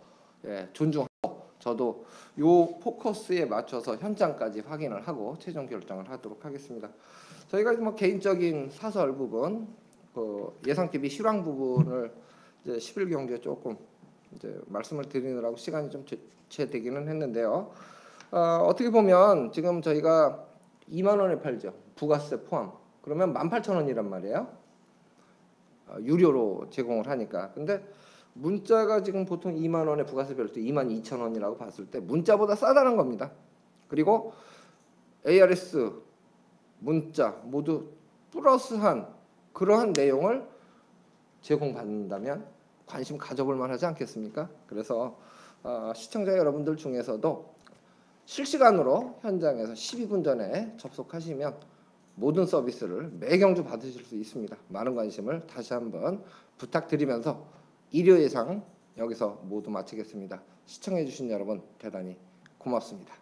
존중하고 저도 요 포커스에 맞춰서 현장까지 확인을 하고 최종 결정을 하도록 하겠습니다. 저희가 뭐 개인적인 사설 부분, 그 예상TV 실황 부분을 이제 10일 경기에 조금 이제 말씀을 드리느라고 시간이 좀 제되기는 했는데요. 어떻게 보면 지금 저희가 2만 원에 팔죠. 부가세 포함. 그러면 18,000원이란 말이에요. 유료로 제공을 하니까. 근데 문자가 지금 보통 2만 원에 부가세 별도 22,000원이라고 봤을 때 문자보다 싸다는 겁니다. 그리고 ARS 문자 모두 플러스한 그러한 내용을 제공받는다면 관심 가져볼 만하지 않겠습니까? 그래서 시청자 여러분들 중에서도 실시간으로 현장에서 12분 전에 접속하시면 모든 서비스를 매 경주 받으실 수 있습니다. 많은 관심을 다시 한번 부탁드리면서 일요 예상 여기서 모두 마치겠습니다. 시청해 주신 여러분 대단히 고맙습니다.